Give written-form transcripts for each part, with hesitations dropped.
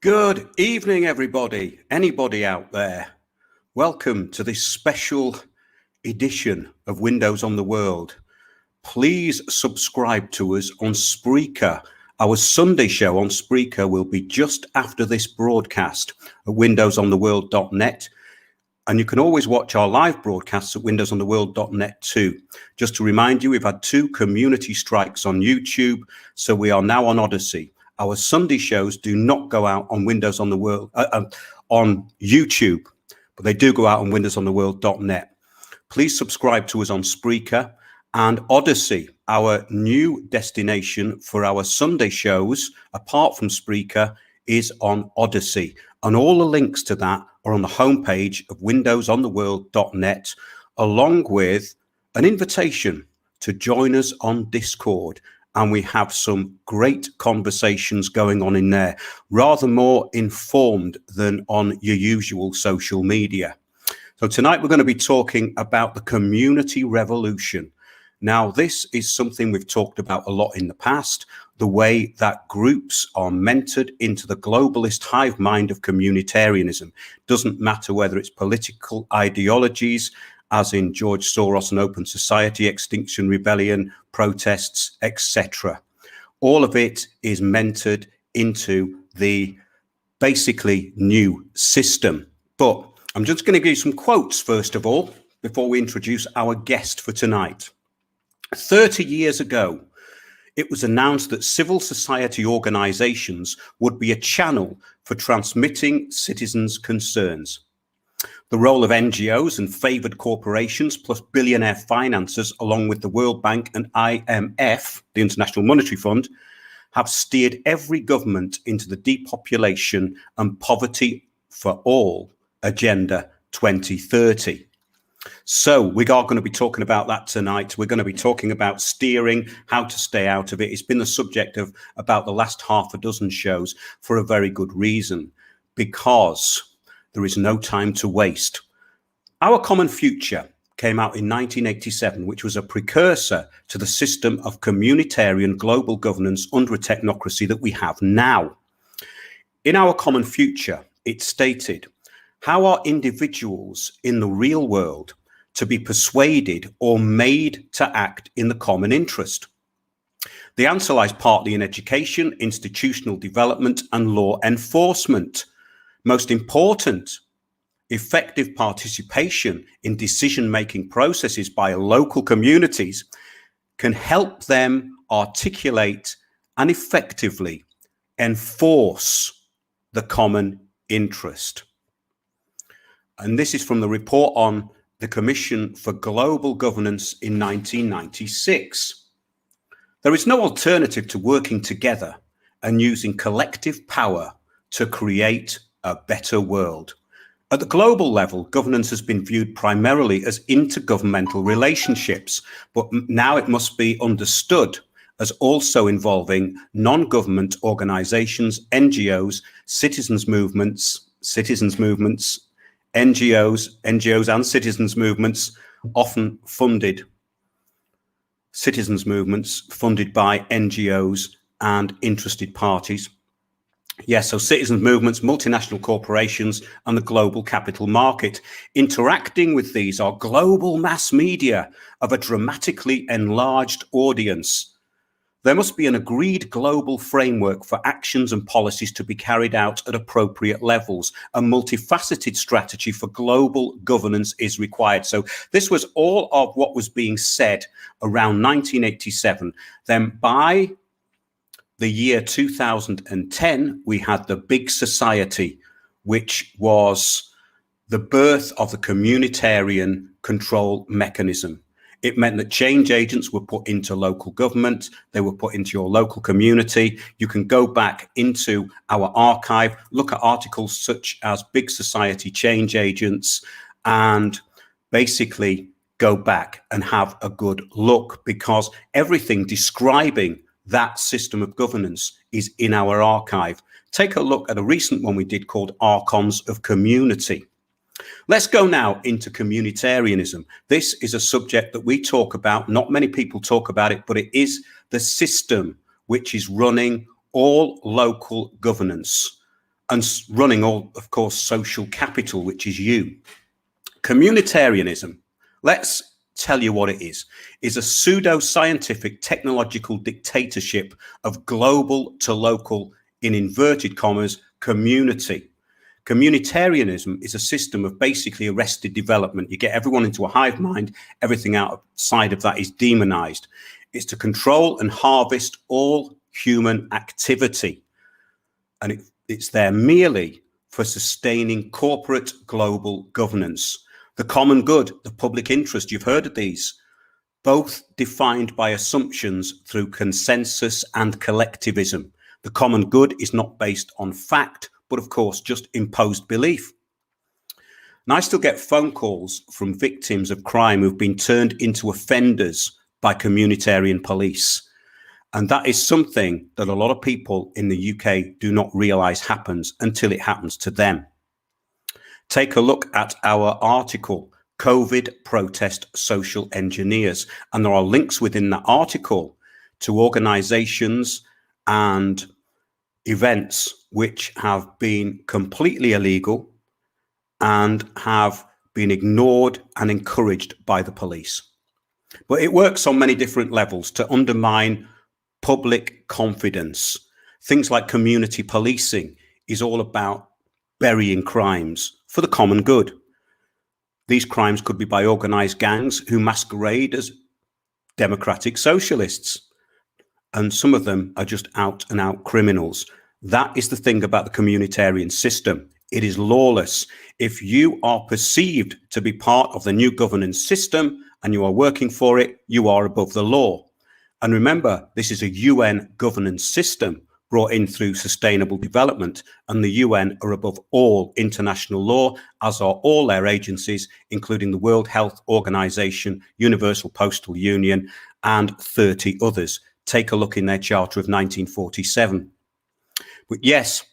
Good evening, everybody, anybody out there. Welcome to this special edition of Windows on the World. Please subscribe to us on Spreaker. Our Sunday show on Spreaker will be just after this broadcast at windowsontheworld.net. And you can always watch our live broadcasts at windowsontheworld.net too. Just to remind you, we've had 2 community strikes on YouTube, so we are now on Odyssey. Our Sunday shows do not go out on Windows on the World on YouTube, but they do go out on windowsontheworld.net. Please subscribe to us on Spreaker and Odyssey, our new destination for our Sunday shows, apart from Spreaker, is on Odyssey. And all the links to that are on the homepage of windowsontheworld.net, along with an invitation to join us on Discord. And we have some great conversations going on in there, rather more informed than on your usual social media. So tonight we're going to be talking about the community revolution. Now, this is something we've talked about a lot in the past, the way that groups are mentored into the globalist hive mind of communitarianism. Doesn't matter whether it's political ideologies, as in George Soros and Open Society, Extinction Rebellion, protests, etc. All of it is mentored into the basically new system. But I'm just going to give you some quotes, first of all, before we introduce our guest for tonight. 30 years ago, it was announced that civil society organizations would be a channel for transmitting citizens' concerns. The role of NGOs and favored corporations plus billionaire financiers, along with the World Bank and IMF, the International Monetary Fund, have steered every government into the depopulation and poverty for all Agenda 2030. So we are going to be talking about that tonight. We're going to be talking about steering, how to stay out of it. It's been the subject of about the last half a dozen shows for a very good reason, because there is no time to waste. Our Common Future came out in 1987, which was a precursor to the system of communitarian global governance under a technocracy that we have now. In Our Common Future, it stated, how are individuals in the real world to be persuaded or made to act in the common interest? The answer lies partly in education, institutional development, and law enforcement. Most important, effective participation in decision-making processes by local communities can help them articulate and effectively enforce the common interest. And this is from the report on the Commission for Global Governance in 1996. There is no alternative to working together and using collective power to create a better world. At the global level, governance has been viewed primarily as intergovernmental relationships, but now it must be understood as also involving non-government organizations, NGOs, citizens movements, NGOs and citizens movements, often funded citizens movements funded by NGOs and interested parties. Yes, so citizens movements, multinational corporations, and the global capital market. Interacting with these are global mass media of a dramatically enlarged audience. There must be an agreed global framework for actions and policies to be carried out at appropriate levels. A multifaceted strategy for global governance is required. So this was all of what was being said around 1987. Then by the year 2010, we had the big society, which was the birth of the communitarian control mechanism. It meant that change agents were put into local government. They were put into your local community. You can go back into our archive, look at articles such as Big Society Change Agents, and basically go back and have a good look, because everything describing that system of governance is in our archive. Take a look at a recent one we did called Archons of Community. Let's go now into communitarianism. This is a subject that we talk about. Not many people talk about it, but it is the system which is running all local governance and running all, of course, social capital, which is you. Communitarianism, let's tell you what it is a pseudo-scientific technological dictatorship of global to local, in inverted commas, community. Communitarianism is a system of basically arrested development. You get everyone into a hive mind, everything outside of that is demonized. It's to control and harvest all human activity. And it's there merely for sustaining corporate global governance. The common good, the public interest, you've heard of these, both defined by assumptions through consensus and collectivism. The common good is not based on fact, but of course, just imposed belief. And I still get phone calls from victims of crime who've been turned into offenders by communitarian police. And that is something that a lot of people in the UK do not realize happens until it happens to them. Take a look at our article, COVID Protest Social Engineers. And there are links within that article to organizations and events which have been completely illegal and have been ignored and encouraged by the police. But it works on many different levels to undermine public confidence. Things like community policing is all about burying crimes for the common good. These crimes could be by organized gangs who masquerade as democratic socialists. And some of them are just out and out criminals. That is the thing about the communitarian system. It is lawless. If you are perceived to be part of the new governance system and you are working for it, you are above the law. And remember, this is a UN governance system brought in through sustainable development, and the UN are above all international law, as are all their agencies, including the World Health Organization, Universal Postal Union, and 30 others. Take a look in their Charter of 1947. But yes,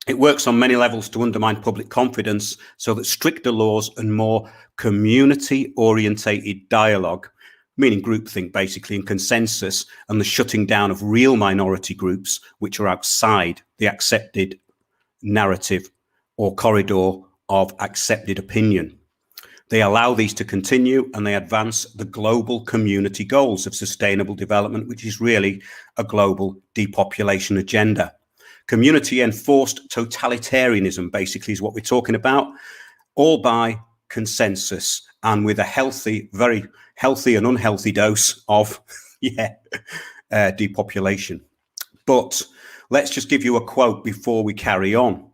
it works on many levels to undermine public confidence so that stricter laws and more community-orientated dialogue, meaning groupthink basically, and consensus, and the shutting down of real minority groups which are outside the accepted narrative or corridor of accepted opinion. They allow these to continue, and they advance the global community goals of sustainable development, which is really a global depopulation agenda. Community enforced totalitarianism basically is what we're talking about, all by consensus and with a healthy, very healthy and unhealthy dose of depopulation. But let's just give you a quote before we carry on.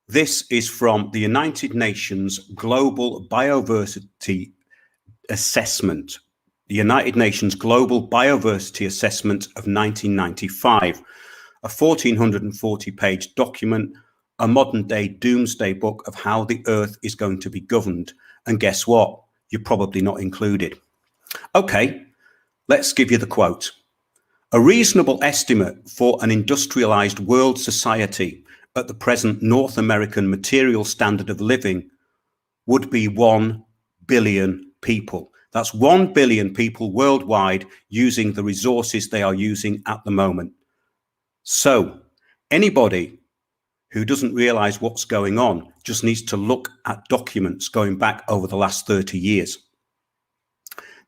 This is from the United Nations Global Biodiversity Assessment, the United Nations Global Biodiversity Assessment of 1995, a 1,440-page document, a modern-day doomsday book of how the Earth is going to be governed. And guess what? You're probably not included. Okay, let's give you the quote. A reasonable estimate for an industrialized world society at the present North American material standard of living would be 1 billion people. That's 1 billion people worldwide using the resources they are using at the moment. So anybody who doesn't realize what's going on just needs to look at documents going back over the last 30 years.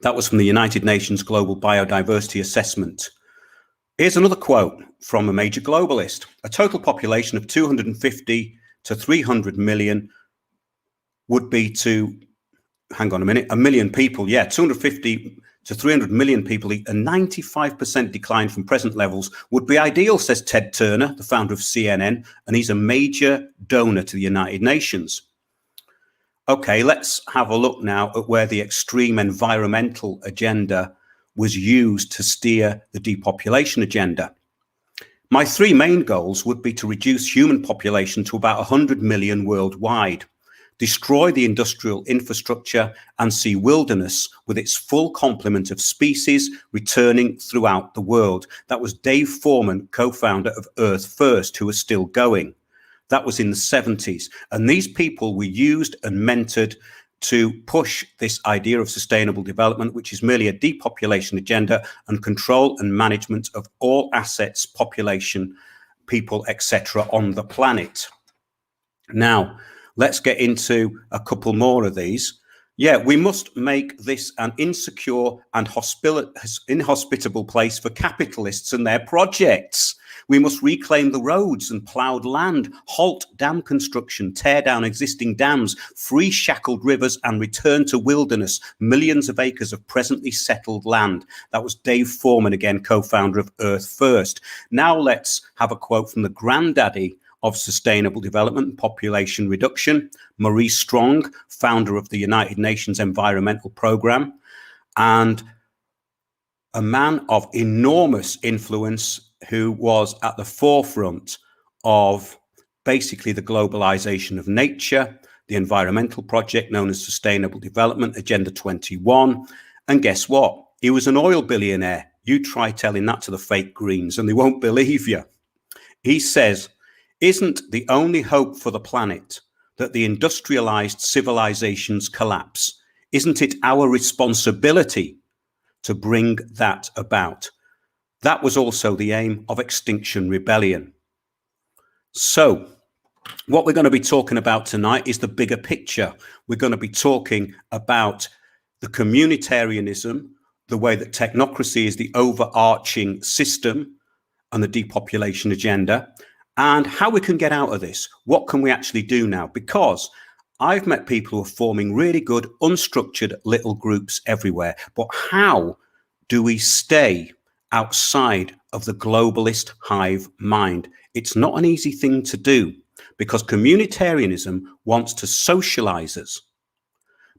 That was from the United Nations Global Biodiversity Assessment. Here's another quote from a major globalist. A total population of 250 to 300 million would be to, hang on a minute, 1 million people. Yeah, 250 to 300 million people, a 95% decline from present levels would be ideal, says Ted Turner, the founder of CNN, and he's a major donor to the United Nations. Okay, let's have a look now at where the extreme environmental agenda was used to steer the depopulation agenda. My 3 main goals would be to reduce human population to about 100 million worldwide, destroy the industrial infrastructure, and see wilderness with its full complement of species returning throughout the world. That was Dave Foreman, co-founder of Earth First, who is still going. That was in the 70s. And these people were used and mentored to push this idea of sustainable development, which is merely a depopulation agenda and control and management of all assets, population, people, etc. on the planet. Now, let's get into a couple more of these. Yeah, we must make this an insecure and inhospitable place for capitalists and their projects. We must reclaim the roads and ploughed land, halt dam construction, tear down existing dams, free shackled rivers and return to wilderness millions of acres of presently settled land. That was Dave Foreman, again, co-founder of Earth First. Now let's have a quote from the granddaddy of sustainable development and population reduction, Maurice Strong, founder of the United Nations Environmental Programme, and a man of enormous influence who was at the forefront of basically the globalization of nature, the environmental project known as Sustainable Development, Agenda 21. And guess what? He was an oil billionaire. You try telling that to the fake Greens and they won't believe you. He says, isn't the only hope for the planet that the industrialized civilizations collapse? Isn't it our responsibility to bring that about? That was also the aim of Extinction Rebellion. So what we're going to be talking about tonight is the bigger picture. We're going to be talking about the communitarianism, the way that technocracy is the overarching system and the depopulation agenda, and how we can get out of this. What can we actually do now? Because I've met people who are forming really good, unstructured little groups everywhere. But how do we stay outside of the globalist hive mind? It's not an easy thing to do because communitarianism wants to socialize us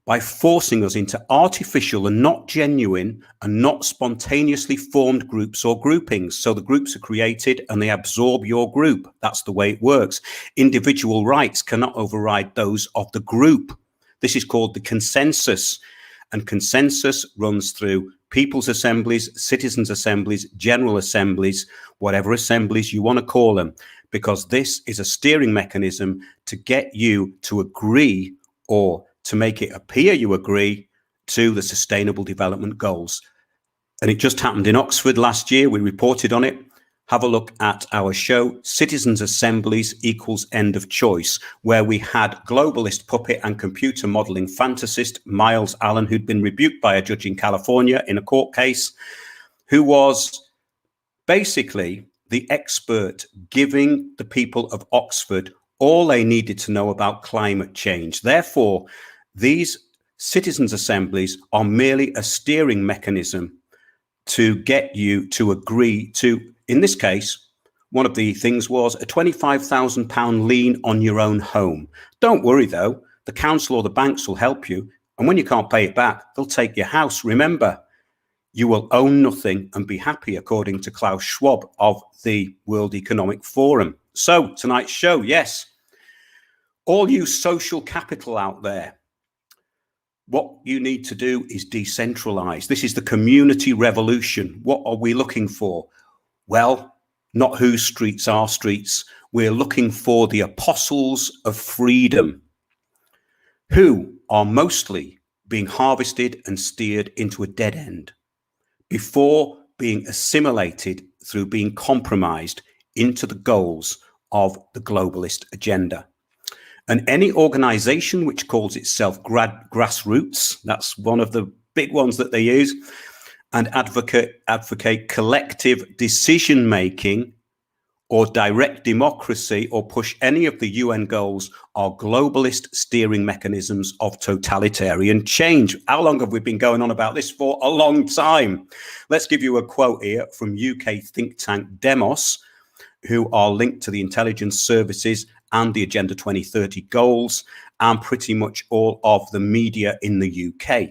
by forcing us into artificial and not genuine and not spontaneously formed groups or groupings. So the groups are created and they absorb your group. That's the way it works. Individual rights cannot override those of the group. This is called the consensus. And consensus runs through people's assemblies, citizens' assemblies, general assemblies, whatever assemblies you want to call them, because this is a steering mechanism to get you to agree or to make it appear you agree to the Sustainable Development Goals. And it just happened in Oxford last year. We reported on it. Have a look at our show, Citizens' Assemblies Equals End of Choice, where we had globalist puppet and computer modeling fantasist Miles Allen, who'd been rebuked by a judge in California in a court case, who was basically the expert giving the people of Oxford all they needed to know about climate change. Therefore, these citizens' assemblies are merely a steering mechanism to get you to agree to, in this case, one of the things was a £25,000 lien on your own home. Don't worry, though, the council or the banks will help you. And when you can't pay it back, they'll take your house. Remember, you will own nothing and be happy, according to Klaus Schwab of the World Economic Forum. So tonight's show, yes, all you social capital out there, what you need to do is decentralize. This is the community revolution. What are we looking for? Well, not whose streets are streets. We're looking for the apostles of freedom, who are mostly being harvested and steered into a dead end before being assimilated through being compromised into the goals of the globalist agenda. And any organization which calls itself grassroots, that's one of the big ones that they use, and advocate collective decision-making or direct democracy or push any of the UN goals are globalist steering mechanisms of totalitarian change. How long have we been going on about this for? A long time. Let's give you a quote here from UK think tank Demos, who are linked to the intelligence services and the Agenda 2030 goals, and pretty much all of the media in the UK.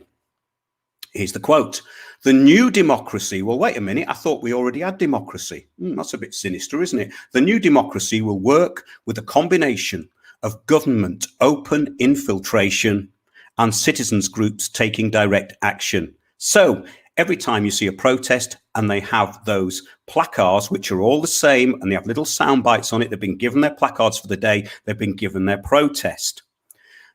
Here's the quote. The new democracy, well, wait a minute, I thought we already had democracy. That's a bit sinister, isn't it? The new democracy will work with a combination of government open infiltration and citizens groups taking direct action. So every time you see a protest and they have those placards, which are all the same, and they have little sound bites on it, they've been given their placards for the day, they've been given their protest.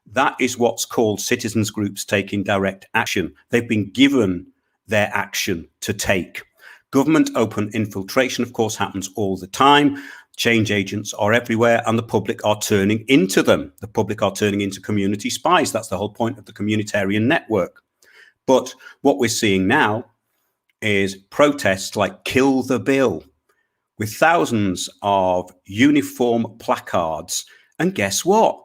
That is what's called citizens groups taking direct action. They've been given their action to take. Government open infiltration, of course, happens all the time. Change agents are everywhere, and the public are turning into them. The public are turning into community spies. That's the whole point of the communitarian network. But what we're seeing now is protests like Kill the Bill, with thousands of uniform placards. And guess what?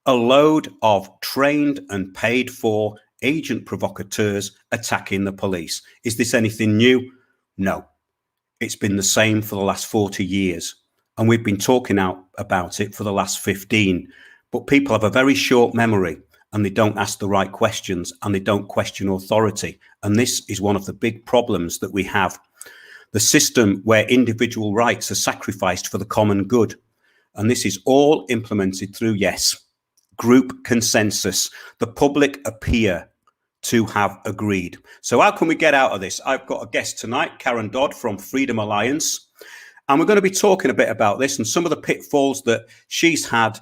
A load of trained and paid for agent provocateurs attacking the police. Is this anything new? No. It's been the same for the last 40 years. And we've been talking out about it for the last 15. But people have a very short memory, and they don't ask the right questions, and they don't question authority. And this is one of the big problems that we have. The system where individual rights are sacrificed for the common good. And this is all implemented through, yes, group consensus. The public appear to have agreed. So how can we get out of this? I've got a guest tonight, Karen Dodd from Freedom Alliance. And we're going to be talking a bit about this and some of the pitfalls that she's had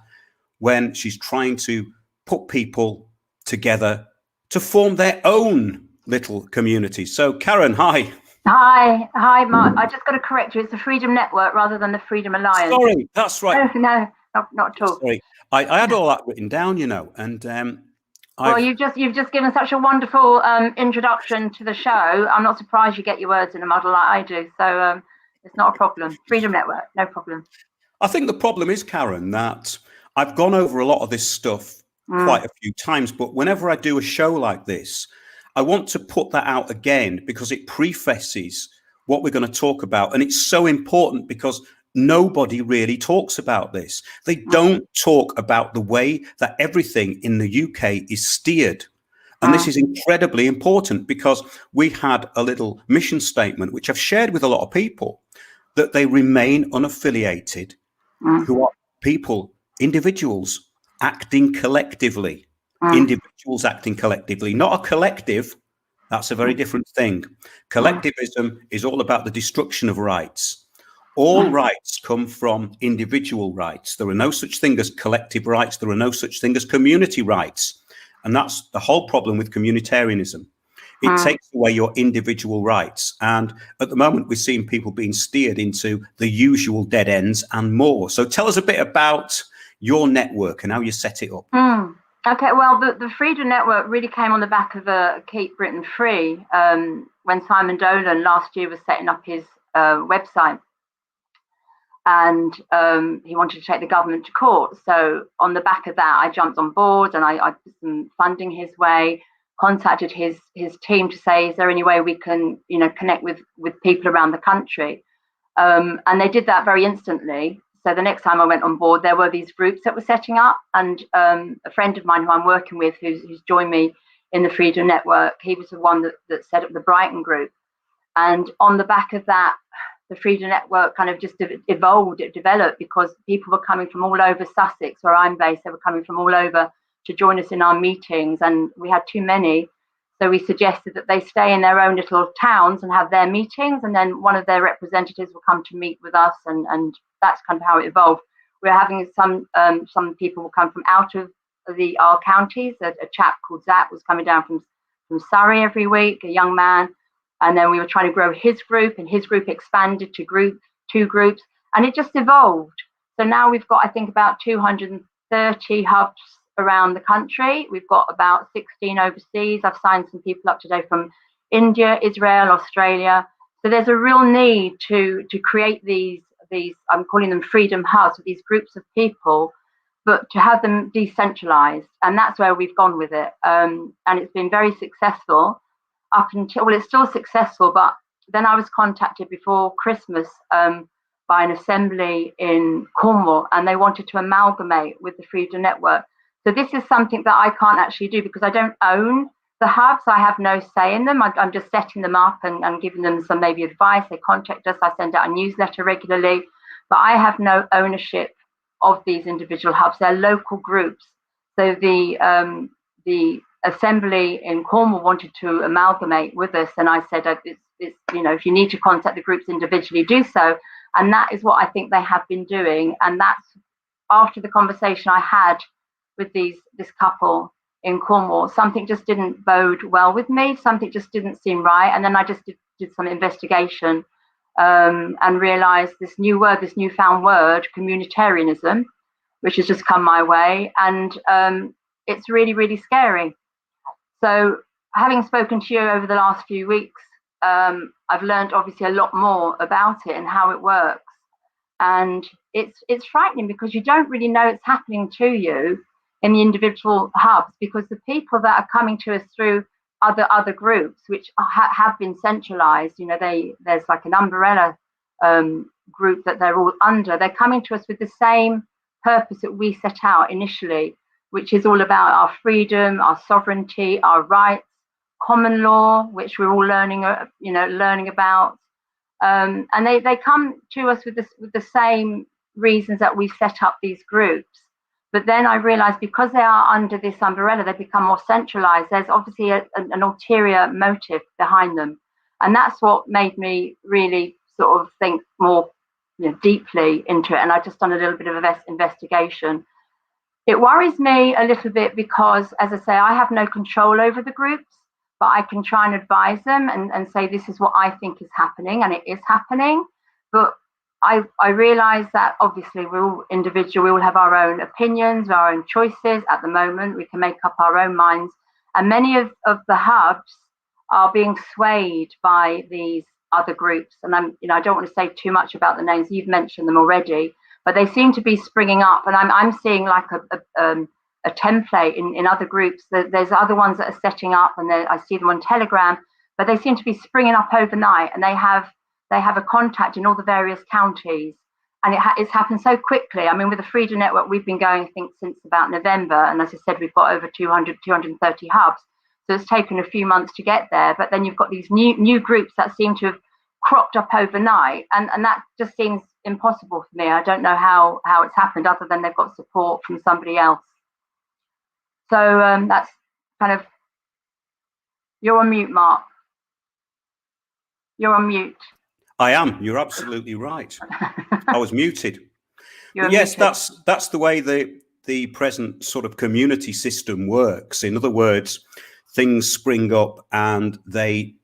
when she's trying to put people together to form their own little community. So Karen, hi. Hi, Mark. I just got to correct you. It's the Freedom Network rather than the Freedom Alliance. Sorry, that's right. No, not at all. Sorry, I had all that written down, you know, and well, you've just given such a wonderful introduction to the show. I'm not surprised you get your words in a muddle like I do. So it's not a problem. Freedom Network, no problem. I think the problem is, Karen, that I've gone over a lot of this stuff quite a few times, but whenever I do a show like this, I want to put that out again because it prefaces what we're going to talk about. And it's so important because nobody really talks about this. They don't talk about the way that everything in the UK is steered. And this is incredibly important because we had a little mission statement, which I've shared with a lot of people, that they remain unaffiliated, who are people, individuals acting collectively. Individuals acting collectively, not a collective. That's a very different thing. Collectivism is all about the destruction of rights. All rights come from individual rights. There are no such thing as collective rights. There are no such thing as community rights. And that's the whole problem with communitarianism. It takes away your individual rights. And at the moment, we're seeing people being steered into the usual dead ends and more. So tell us a bit about your network and how you set it up. Okay, well, the Freedom Network really came on the back of Keep Britain Free when Simon Dolan last year was setting up his website. And he wanted to take the government to court. So on the back of that, I jumped on board and I put some funding his way, contacted his team to say, is there any way we can, connect with people around the country? And they did that very instantly. So the next time I went on board, there were these groups that were setting up, and a friend of mine who I'm working with, who's joined me in the Freedom Network, he was the one that set up the Brighton group. And on the back of that, the Freedom Network kind of just evolved, it developed, because people were coming from all over Sussex, where I'm based. They were coming from all over to join us in our meetings, and we had too many. So we suggested that they stay in their own little towns and have their meetings, and then one of their representatives will come to meet with us, and that's kind of how it evolved. We're having some people will come from out of our counties. A chap called Zach was coming down from Surrey every week, a young man, and then we were trying to grow his group, and his group expanded to two groups, and it just evolved. So now we've got, I think, about 230 hubs around the country. We've got about 16 overseas. I've signed some people up today from India, Israel, Australia. So there's a real need to create these I'm calling them freedom hubs, these groups of people, but to have them decentralized. And that's where we've gone with it. And it's been very successful up until, well, it's still successful, but then I was contacted before Christmas by an assembly in Cornwall, and they wanted to amalgamate with the Freedom Network. So this is something that I can't actually do because I don't own the hubs. I have no say in them. I'm just setting them up and giving them some maybe advice. They contact us. I send out a newsletter regularly, but I have no ownership of these individual hubs. They're local groups. So the assembly in Cornwall wanted to amalgamate with us, and I said, it's if you need to contact the groups individually, do so. And that is what I think they have been doing. And that's after the conversation I had with this couple in Cornwall. Something just didn't bode well with me. Something just didn't seem right. And then I just did some investigation and realised this new word, this newfound word, communitarianism, which has just come my way, and it's really, really scary. So having spoken to you over the last few weeks, I've learned obviously a lot more about it and how it works. And it's frightening because you don't really know it's happening to you in the individual hubs, because the people that are coming to us through other groups, which have been centralized, you know, there's like an umbrella group that they're all under. They're coming to us with the same purpose that we set out initially, which is all about our freedom, our sovereignty, our rights, common law, which we're all learning about. And they come to us with the same reasons that we set up these groups. But then I realized, because they are under this umbrella, they become more centralized. There's obviously an ulterior motive behind them. And that's what made me really sort of think more deeply into it. And I've just done a little bit of investigation. It worries me a little bit because, as I say, I have no control over the groups, but I can try and advise them and say, this is what I think is happening, and it is happening. But I realize that obviously we're all individual, we all have our own opinions, our own choices at the moment, we can make up our own minds. And many of the hubs are being swayed by these other groups. And I don't want to say too much about the names, you've mentioned them already, but they seem to be springing up. And I'm seeing like a template in other groups. There's other ones that are setting up, and I see them on Telegram, but they seem to be springing up overnight, and they have a contact in all the various counties, and it's happened so quickly. I mean, with the Freedom Network, we've been going, I think, since about November, and as I said, we've got over 230 hubs, so it's taken a few months to get there. But then you've got these new groups that seem to have cropped up overnight, and that just seems impossible for me. I don't know how it's happened, other than they've got support from somebody else. So that's kind of, you're on mute, Mark. You're on mute. I am. You're absolutely right. I was muted. Yes, that's the way the present sort of community system works. In other words, things spring up and they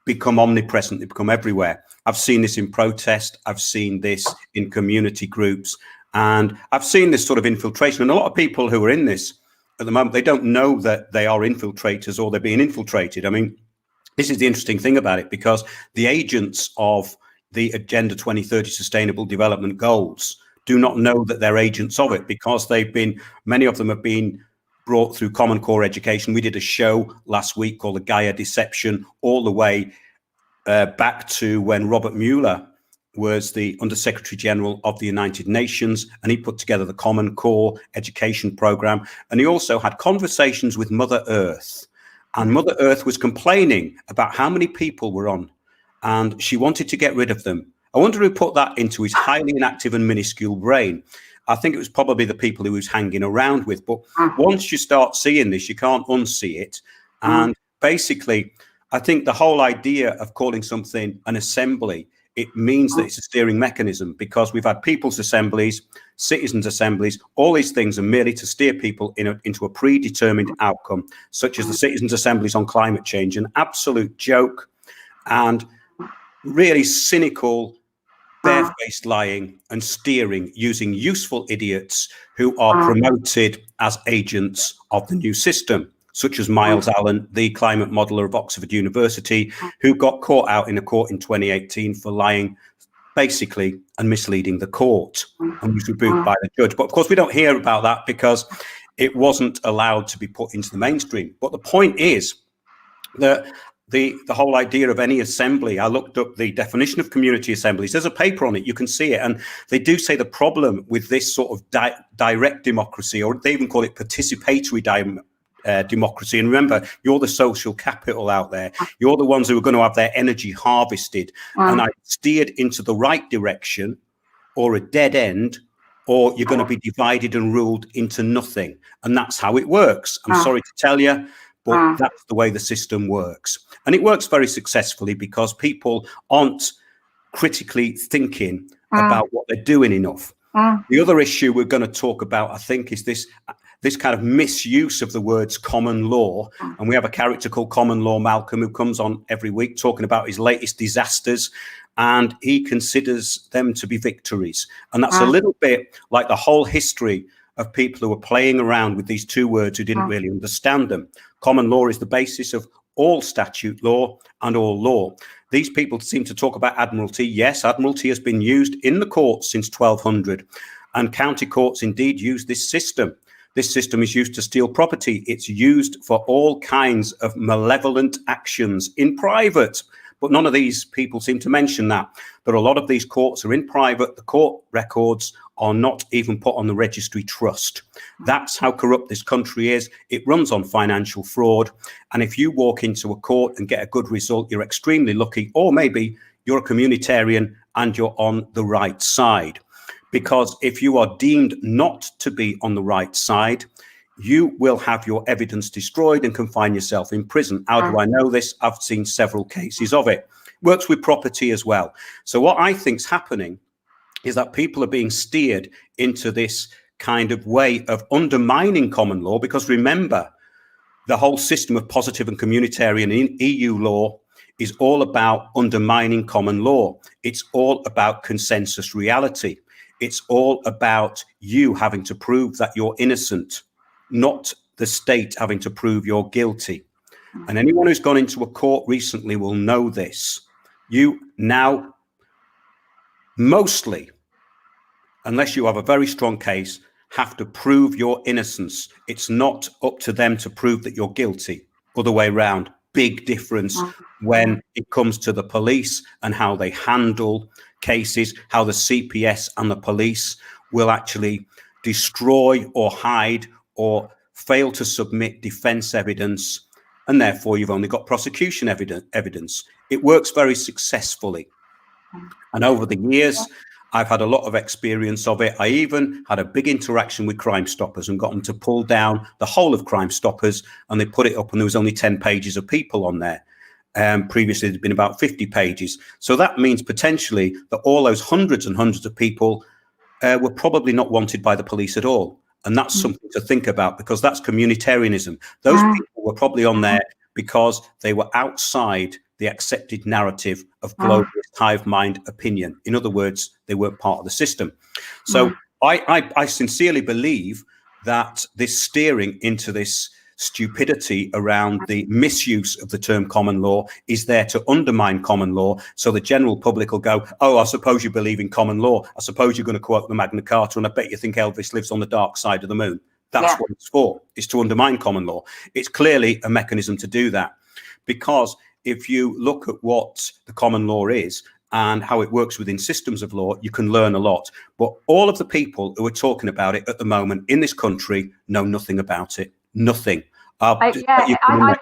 become omnipresent. They become everywhere. I've seen this in protest. I've seen this in community groups, and I've seen this sort of infiltration. And a lot of people who are in this at the moment, they don't know that they are infiltrators or they're being infiltrated. I mean, this is the interesting thing about it, because the agents of the Agenda 2030 Sustainable Development Goals do not know that they're agents of it, because many of them have been brought through Common Core education. We did a show last week called The Gaia Deception, all the way back to when Robert Mueller was the Undersecretary General of the United Nations, and he put together the Common Core education program. And he also had conversations with Mother Earth. And Mother Earth was complaining about how many people were on, and she wanted to get rid of them. I wonder who put that into his highly inactive and minuscule brain. I think it was probably the people he was hanging around with. But once you start seeing this, you can't unsee it. And basically, I think the whole idea of calling something an assembly, it means that it's a steering mechanism, because we've had people's assemblies, citizens' assemblies. All these things are merely to steer people into a predetermined outcome, such as the citizens' assemblies on climate change, an absolute joke and really cynical, barefaced lying and steering using useful idiots who are promoted as agents of the new system, such as Miles Allen, the climate modeler of Oxford University, who got caught out in a court in 2018 for lying, basically, and misleading the court, and was rebuked by the judge. But of course, we don't hear about that because it wasn't allowed to be put into the mainstream. But the point is that the whole idea of any assembly, I looked up the definition of community assemblies. There's a paper on it, you can see it. And they do say the problem with this sort of direct democracy, or they even call it participatory democracy. And remember, you're the social capital out there. You're the ones who are going to have their energy harvested. And I steered into the right direction or a dead end, or you're going to be divided and ruled into nothing. And that's how it works. I'm sorry to tell you, but that's the way the system works. And it works very successfully because people aren't critically thinking about what they're doing enough. The other issue we're going to talk about, I think, is this kind of misuse of the words common law. And we have a character called Common Law Malcolm, who comes on every week talking about his latest disasters. and he considers them to be victories. And that's a little bit like the whole history of people who were playing around with these two words who didn't really understand them. Common law is the basis of all statute law and all law. These people seem to talk about admiralty. Yes, admiralty has been used in the courts since 1200, and county courts indeed use this system. This system is used to steal property. It's used for all kinds of malevolent actions in private. But none of these people seem to mention that a lot of these courts are in private. The court records are not even put on the registry trust. That's how corrupt this country is. It runs on financial fraud. And if you walk into a court and get a good result, you're extremely lucky. Or maybe you're a communitarian and you're on the right side. Because if you are deemed not to be on the right side, you will have your evidence destroyed and can find yourself in prison. How do I know this? I've seen several cases of it. Works with property as well. So what I think's happening is that people are being steered into this kind of way of undermining common law, because remember, the whole system of positive and communitarian in EU law is all about undermining common law. It's all about consensus reality. It's all about you having to prove that you're innocent, not the state having to prove you're guilty. And anyone who's gone into a court recently will know this. You now, mostly, unless you have a very strong case, have to prove your innocence. It's not up to them to prove that you're guilty. Other way around. Big difference when it comes to the police and how they handle cases, how the CPS and the police will actually destroy or hide or fail to submit defense evidence, and therefore you've only got prosecution evidence. It works very successfully. And over the years, I've had a lot of experience of it. I even had a big interaction with Crime Stoppers and got them to pull down the whole of Crime Stoppers, and they put it up and there was only 10 pages of people on there. Previously, there'd been about 50 pages. So that means potentially that all those hundreds and hundreds of people were probably not wanted by the police at all. And that's something to think about, because that's communitarianism. Those people were probably on there because they were outside the accepted narrative of globalist hive mind opinion. In other words, they weren't part of the system. So I sincerely believe that this steering into this stupidity around the misuse of the term common law is there to undermine common law. So the general public will go, oh, I suppose you believe in common law. I suppose you're going to quote the Magna Carta, and I bet you think Elvis lives on the dark side of the moon. That's what it's for. It's to undermine common law. It's clearly a mechanism to do that, because if you look at what the common law is and how it works within systems of law, you can learn a lot. But all of the people who are talking about it at the moment in this country know nothing about it. Nothing. I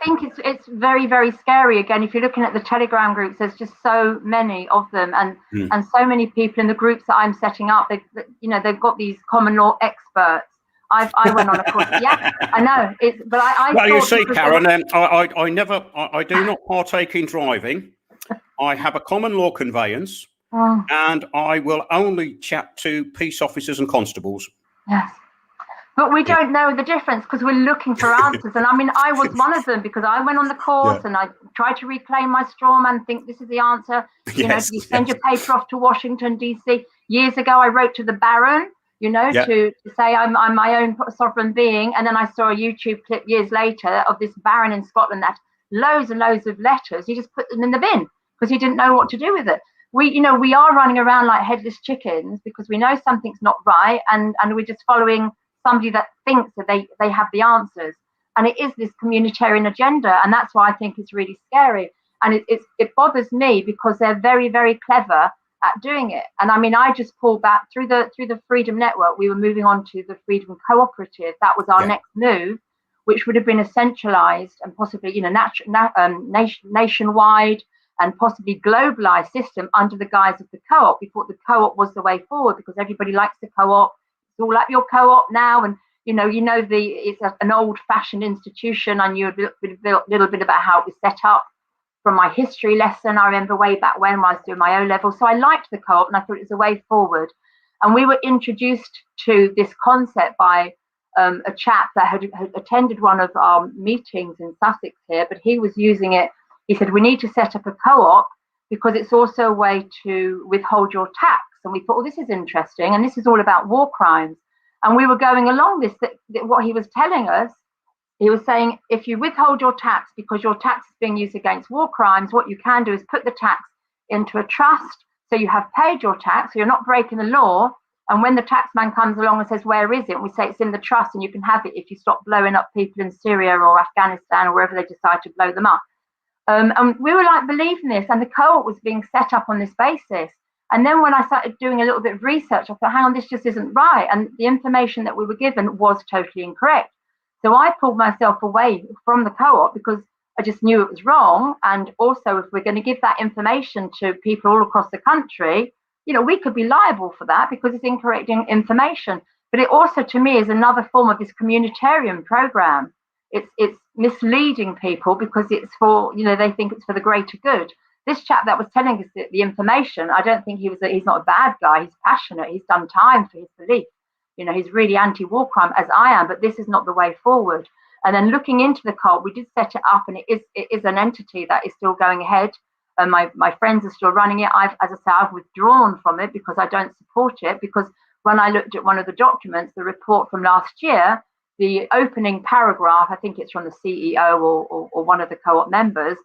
think it's very, very scary. Again, if you're looking at the Telegram groups, there's just so many of them, and so many people in the groups that I'm setting up. They've got these common law experts. I went on a course. Yeah, I know. Well, you see, Karen, I do not partake in driving. I have a common law conveyance, and I will only chat to peace officers and constables. Yes. But we don't know the difference, because we're looking for answers. And I mean, I was one of them, because I went on the course and I tried to reclaim my straw man, think this is the answer. You send your paper off to Washington, D.C. Years ago, I wrote to the Baron, to say I'm my own sovereign being. And then I saw a YouTube clip years later of this Baron in Scotland that loads and loads of letters. He just put them in the bin because he didn't know what to do with it. We are running around like headless chickens because we know something's not right, and we're just following somebody that thinks that they have the answers. And it is this communitarian agenda, and that's why I think it's really scary. And it bothers me because they're very, very clever at doing it. And I mean, I just pulled back through the Freedom Network. We were moving on to the Freedom Cooperative. That was our next move, which would have been a centralized and possibly nationwide and possibly globalized system under the guise of the co-op. We thought the co-op was the way forward because everybody likes the co-op. It's all like your co-op now, and it's an old-fashioned institution. I knew a little bit about how it was set up from my history lesson. I remember way back when I was doing my O-level, so I liked the co-op and I thought it was a way forward. And we were introduced to this concept by a chap that had attended one of our meetings in Sussex here, but he was using it. He said, we need to set up a co-op because it's also a way to withhold your tax. And we thought, oh, this is interesting. And this is all about war crimes. And we were going along this, that what he was telling us, he was saying, if you withhold your tax because your tax is being used against war crimes, what you can do is put the tax into a trust. So you have paid your tax, so you're not breaking the law. And when the tax man comes along and says, where is it? And we say it's in the trust and you can have it if you stop blowing up people in Syria or Afghanistan or wherever they decide to blow them up. And we were like believing this, and the co-op was being set up on this basis. And then when I started doing a little bit of research, I thought, hang on, this just isn't right. And the information that we were given was totally incorrect. So I pulled myself away from the co-op because I just knew it was wrong. And also, if we're going to give that information to people all across the country, you know, we could be liable for that because it's incorrect information. But it also, to me, is another form of this communitarian program. It's misleading people because it's for, you know, they think it's for the greater good. This chap that was telling us the information, I don't think he's not a bad guy. He's passionate. He's done time for his belief. You know, he's really anti-war crime, as I am, but this is not the way forward. And then looking into the cult, we did set it up, and it is an entity that is still going ahead. And my friends are still running it. As I say, I've withdrawn from it because I don't support it. Because when I looked at one of the documents, the report from last year, the opening paragraph, I think it's from the CEO or one of the co-op members,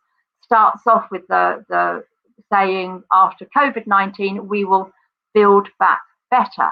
starts off with the saying, after COVID-19, we will build back better.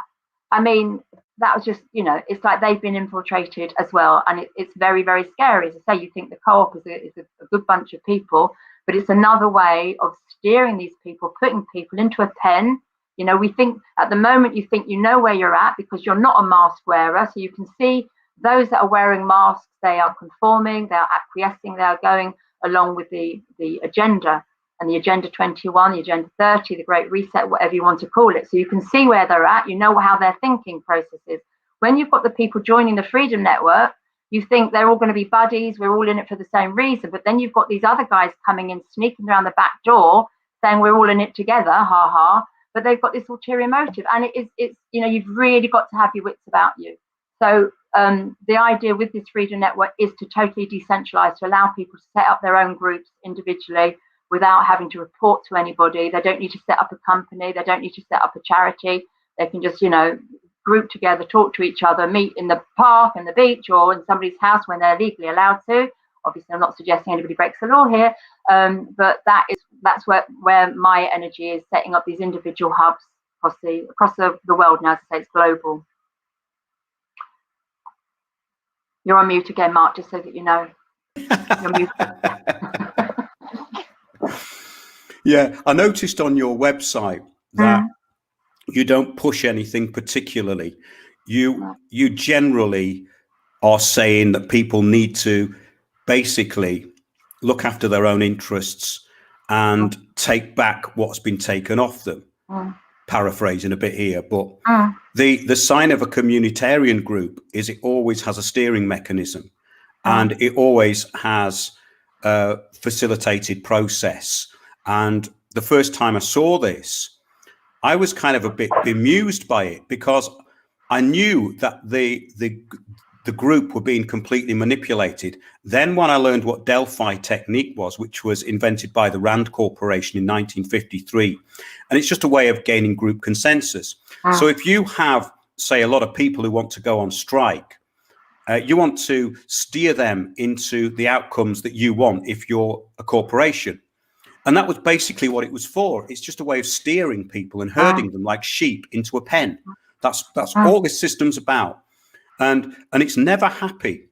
I mean, that was just, you know, it's like they've been infiltrated as well. And it's very, very scary. As I say, you think the co-op is a good bunch of people, but it's another way of steering these people, putting people into a pen. You know, we think at the moment, you think you know where you're at because you're not a mask wearer. So you can see those that are wearing masks, they are conforming, they are acquiescing, they are going along with the agenda, and the Agenda 21, the Agenda 30, the Great Reset, whatever you want to call it. So you can see where they're at, you know how their thinking process is. When you've got the people joining the Freedom Network, you think they're all going to be buddies, we're all in it for the same reason, but then you've got these other guys coming in, sneaking around the back door, saying we're all in it together, ha ha, but they've got this ulterior motive. And it's you know, you've really got to have your wits about you. So the idea with this Freedom Network is to totally decentralize, to allow people to set up their own groups individually without having to report to anybody. They don't need to set up a company. They don't need to set up a charity. They can just, you know, group together, talk to each other, meet in the park and the beach or in somebody's house when they're legally allowed to. Obviously, I'm not suggesting anybody breaks the law here, but that's where my energy is, setting up these individual hubs across the world now. As I say, it's global. You're on mute again, Mark, just so that you know. You're muted. Yeah, I noticed on your website that you don't push anything particularly. You generally are saying that people need to basically look after their own interests and take back what's been taken off them. Paraphrasing a bit here, but the sign of a communitarian group is it always has a steering mechanism, and it always has a facilitated process. And the first time I saw this, I was kind of a bit bemused by it because I knew that the group were being completely manipulated. Then when I learned what Delphi technique was, which was invented by the Rand Corporation in 1953, and it's just a way of gaining group consensus. So if you have, say, a lot of people who want to go on strike, you want to steer them into the outcomes that you want if you're a corporation. And that was basically what it was for. It's just a way of steering people and herding them like sheep into a pen. That's all this system's about. And it's never happy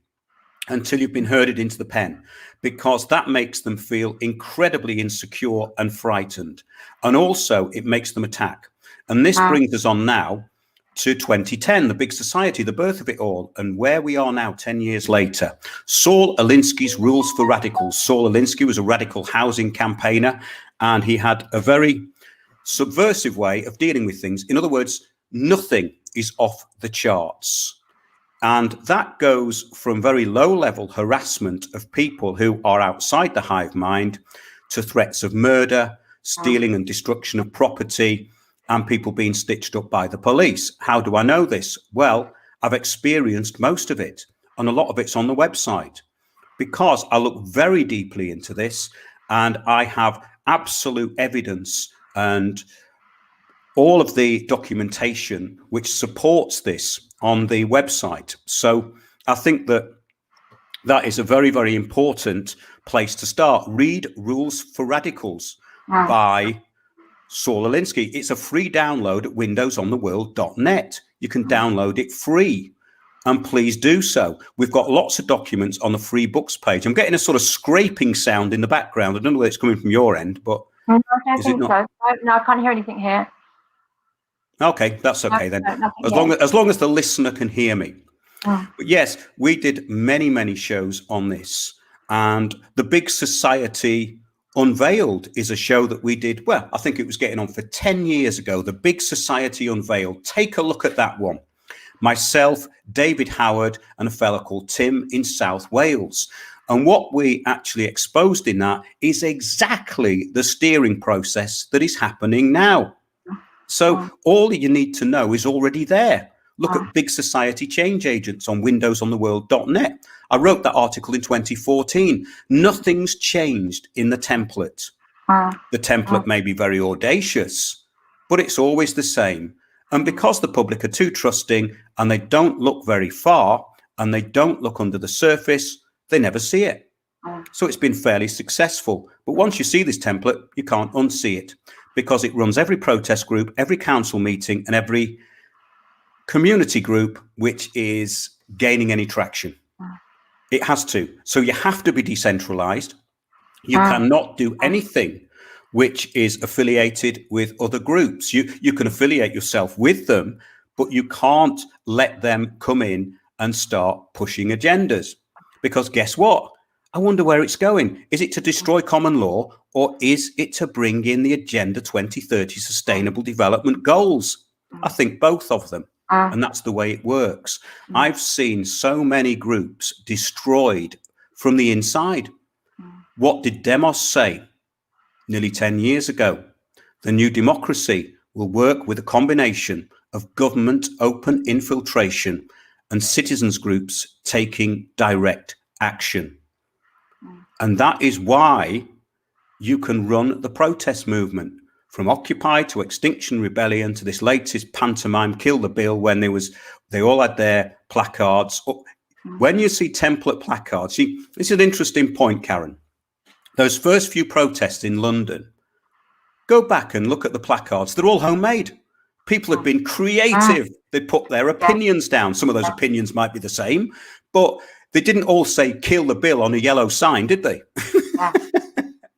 until you've been herded into the pen, because that makes them feel incredibly insecure and frightened. And also it makes them attack. And this brings us on now to 2010, the big society, the birth of it all, and where we are now 10 years later. Saul Alinsky's Rules for Radicals. Saul Alinsky was a radical housing campaigner, and he had a very subversive way of dealing with things. In other words, nothing is off the charts. And that goes from very low-level harassment of people who are outside the hive mind to threats of murder, stealing and destruction of property, and people being stitched up by the police. How do I know this? Well, I've experienced most of it, and a lot of it's on the website, because I look very deeply into this, and I have absolute evidence and all of the documentation which supports this on the website. So I think that is a very, very important place to start. Read Rules for Radicals by Saul Alinsky. It's a free download at windowsontheworld.net. You can download it free, and please do so. We've got lots of documents on the free books page. I'm getting a sort of scraping sound in the background. I don't know whether it's coming from your end, but no, I don't think so. No, I can't hear anything here. Okay, that's okay then. No, as long as the listener can hear me. But yes, we did many, many shows on this, and The Big Society Unveiled is a show that we did. Well, I think it was getting on for 10 years ago. The Big Society Unveiled. Take a look at that one. Myself, David Howard, and a fellow called Tim in South Wales. And what we actually exposed in that is exactly the steering process that is happening now. So all you need to know is already there. Look at Big Society Change Agents on windowsontheworld.net. I wrote that article in 2014. Nothing's changed in the template. The template may be very audacious, but it's always the same. And because the public are too trusting and they don't look very far and they don't look under the surface, they never see it. So it's been fairly successful. But once you see this template, you can't unsee it, because it runs every protest group, every council meeting, and every community group which is gaining any traction. It has to. So you have to be decentralized. You cannot do anything which is affiliated with other groups. You can affiliate yourself with them, but you can't let them come in and start pushing agendas. Because guess what? I wonder where it's going. Is it to destroy common law, or is it to bring in the Agenda 2030 Sustainable Development Goals? I think both of them. And that's the way it works. I've seen so many groups destroyed from the inside. What did Demos say nearly 10 years ago? The new democracy will work with a combination of government open infiltration and citizens groups taking direct action. And that is why you can run the protest movement, from Occupy to Extinction Rebellion to this latest pantomime, Kill the Bill, when they all had their placards. When you see template placards, see, this is an interesting point, Karen. Those first few protests in London, go back and look at the placards. They're all homemade. People have been creative. They put their opinions down. Some of those opinions might be the same, but they didn't all say "Kill the Bill" on a yellow sign, did they?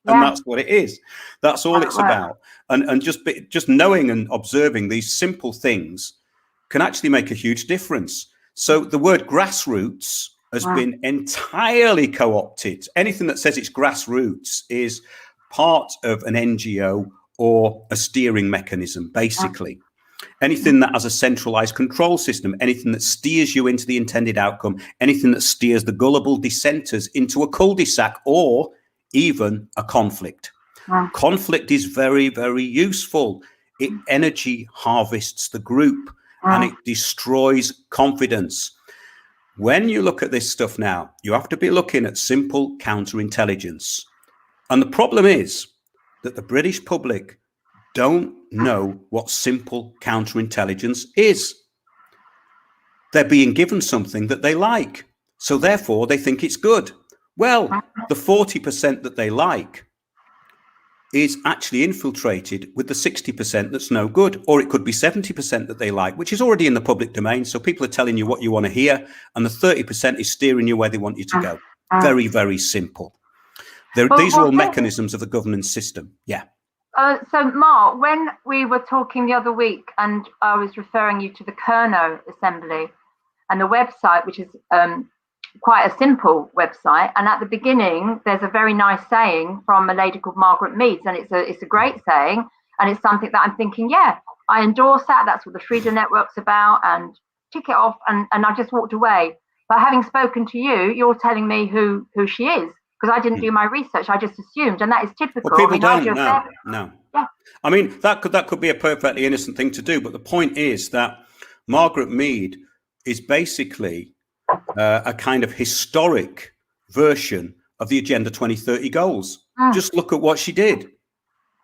And that's what it is. That's all it's about. And just knowing and observing these simple things can actually make a huge difference. So the word grassroots has been entirely co-opted. Anything that says it's grassroots is part of an NGO or a steering mechanism, basically. Anything that has a centralized control system, anything that steers you into the intended outcome, anything that steers the gullible dissenters into a cul-de-sac or even a conflict. Conflict is very, very useful. It energy harvests the group and it destroys confidence. When you look at this stuff now, you have to be looking at simple counterintelligence. And the problem is that the British public don't know what simple counterintelligence is. They're being given something that they like, so therefore they think it's good. Well, the 40% that they like is actually infiltrated with the 60% that's no good, or it could be 70% that they like, which is already in the public domain. So people are telling you what you want to hear, and the 30% is steering you where they want you to go. Very, very simple. These are all mechanisms of the governance system. Yeah. So, Mark, when we were talking the other week, and I was referring you to the Kerno Assembly and the website, which is quite a simple website, and at the beginning there's a very nice saying from a lady called Margaret Meads, and it's a great saying, and it's something that I'm thinking, yeah, I endorse that. That's what the Freedom Network's about, and tick it off, and I just walked away. But having spoken to you, you're telling me who she is, because I didn't do my research. I just assumed, and that is typical. Well, people don't. No. Yeah. I mean, that could be a perfectly innocent thing to do, but the point is that Margaret Mead is basically a kind of historic version of the Agenda 2030 goals. Just look at what she did.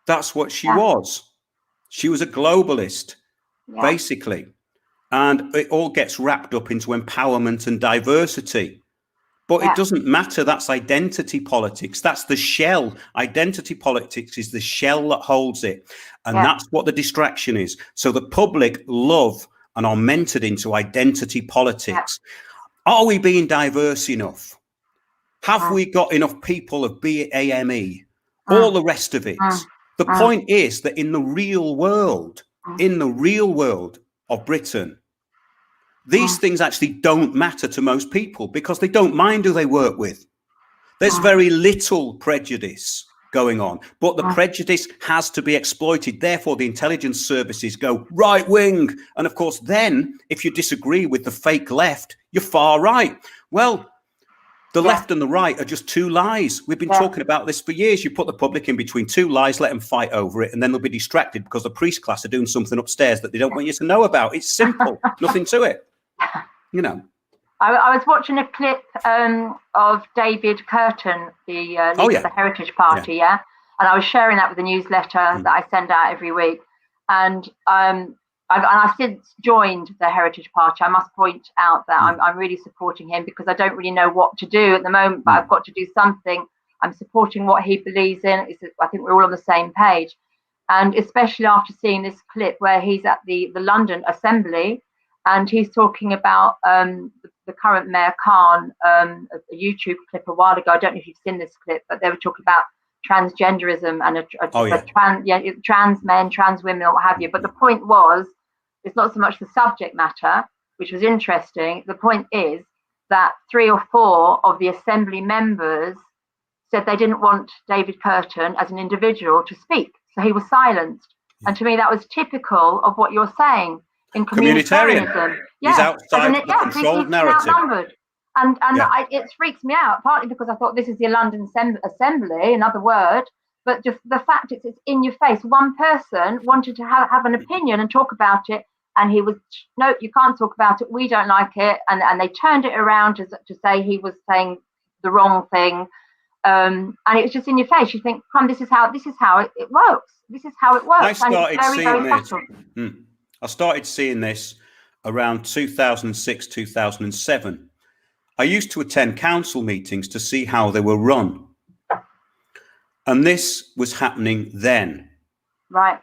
That's what she was. She was a globalist, basically. And it all gets wrapped up into empowerment and diversity. But it doesn't matter. That's identity politics. That's the shell. Identity politics is the shell that holds it. And that's what the distraction is. So the public love and are mentored into identity politics. Are we being diverse enough? Have we got enough people of BAME? All the rest of it. The point is that in the real world of Britain, these things actually don't matter to most people because they don't mind who they work with. There's very little prejudice going on, but the prejudice has to be exploited. Therefore, the intelligence services go right wing. And of course, then if you disagree with the fake left, you're far right. Well, the left and the right are just two lies. We've been talking about this for years. You put the public in between two lies, let them fight over it, and then they'll be distracted because the priest class are doing something upstairs that they don't want you to know about. It's simple, nothing to it. You know, I was watching a clip of David Curtin, the leader of the Heritage Party, and I was sharing that with the newsletter that I send out every week. And I've since joined the Heritage Party. I must point out that I'm really supporting him because I don't really know what to do at the moment, but I've got to do something. I'm supporting what he believes in. I think we're all on the same page. And especially after seeing this clip where he's at the London Assembly, and he's talking about the current Mayor Khan, a YouTube clip a while ago. I don't know if you've seen this clip, but they were talking about transgenderism and trans men, trans women, or what have you. But the point was, it's not so much the subject matter, which was interesting. The point is that 3 or 4 of the Assembly members said they didn't want David Curtin as an individual to speak. So he was silenced. And to me, that was typical of what you're saying. In communitarianism, he's outside the controlled narrative, and it freaks me out. Partly because I thought this is the London Assembly, another word, but just the fact it's in your face. One person wanted to have an opinion and talk about it, and he was no, you can't talk about it. We don't like it, and they turned it around to say he was saying the wrong thing, and it was just in your face. You think, "Come, this is how it works. This is how it works." I started seeing this. I started seeing this around 2006, 2007. I used to attend council meetings to see how they were run. And this was happening then. Right.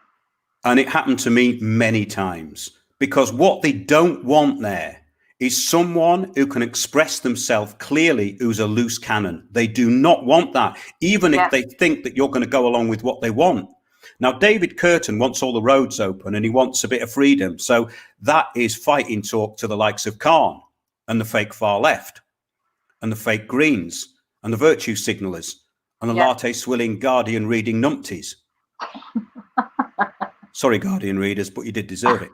And it happened to me many times because what they don't want there is someone who can express themselves clearly who's a loose cannon. They do not want that, even if they think that you're going to go along with what they want. Now, David Curtin wants all the roads open and he wants a bit of freedom. So that is fighting talk to the likes of Khan and the fake far left and the fake Greens and the virtue signalers and the latte swilling Guardian reading numpties. Sorry, Guardian readers, but you did deserve it.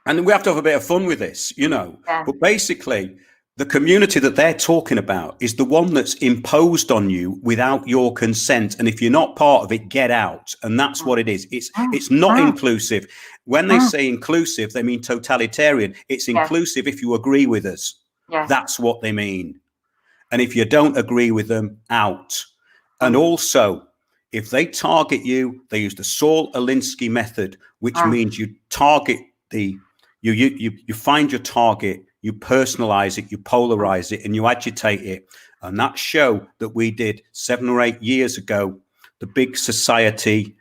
And we have to have a bit of fun with this, you know. But basically, the community that they're talking about is the one that's imposed on you without your consent. And if you're not part of it, get out. And that's what it is. It's not inclusive. When they say inclusive, they mean totalitarian. It's inclusive if you agree with us. That's what they mean. And if you don't agree with them, out. And also, if they target you, they use the Saul Alinsky method, which means you target you find your target, you personalize it, you polarize it, and you agitate it. And that show that we did 7 or 8 years ago, the Big Society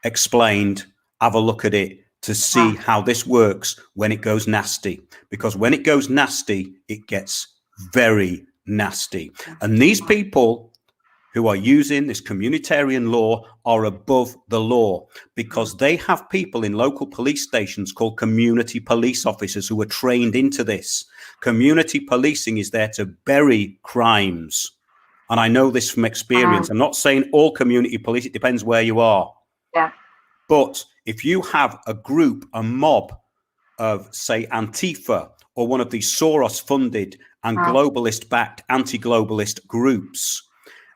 Explained, have a look at it to see how this works when it goes nasty. Because when it goes nasty, it gets very nasty. And these people who are using this communitarian law are above the law because they have people in local police stations called community police officers who are trained into this. Community policing is there to bury crimes. And I know this from experience. I'm not saying all community police, it depends where you are. But if you have a group, a mob of, say, Antifa or one of these Soros-funded and globalist-backed anti-globalist groups,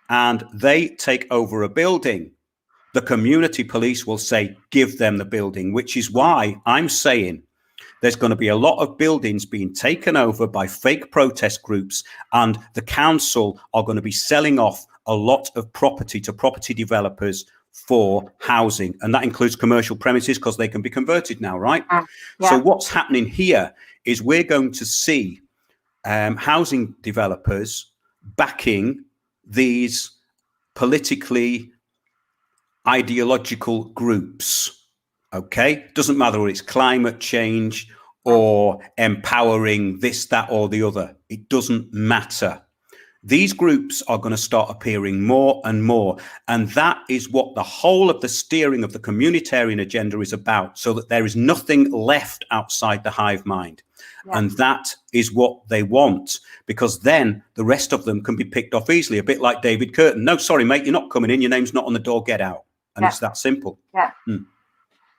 and they take over a building, the community police will say, give them the building, which is why I'm saying there's going to be a lot of buildings being taken over by fake protest groups, and the council are going to be selling off a lot of property to property developers for housing, and that includes commercial premises because they can be converted now, right? So what's happening here is we're going to see housing developers backing these politically ideological groups. Okay, doesn't matter whether it's climate change or empowering this, that, or the other. It doesn't matter. These groups are going to start appearing more and more. And that is what the whole of the steering of the communitarian agenda is about, so that there is nothing left outside the hive mind. Yeah. And that is what they want, because then the rest of them can be picked off easily, a bit like David Curtin. No, sorry, mate, you're not coming in. Your name's not on the door. Get out. And it's that simple. Yeah.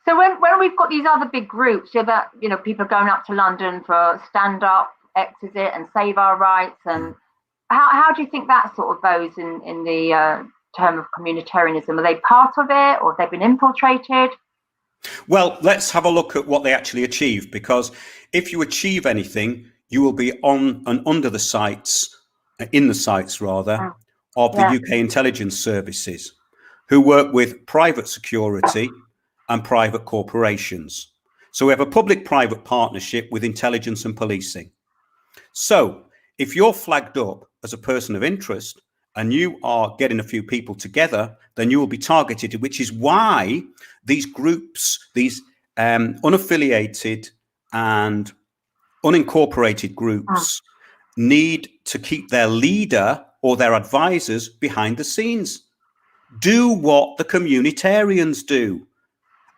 So when we've got these other big groups, people going up to London for Stand Up, Exit, and Save Our Rights, and how do you think that sort of goes in the term of communitarianism? Are they part of it, or have they been infiltrated? Well, let's have a look at what they actually achieve, because if you achieve anything, you will be on and under the sights, in the sights rather, of the UK intelligence services, who work with private security and private corporations. So we have a public-private partnership with intelligence and policing. So if you're flagged up as a person of interest and you are getting a few people together, then you will be targeted, which is why these groups, these unaffiliated and unincorporated groups need to keep their leader or their advisors behind the scenes. Do what the communitarians do.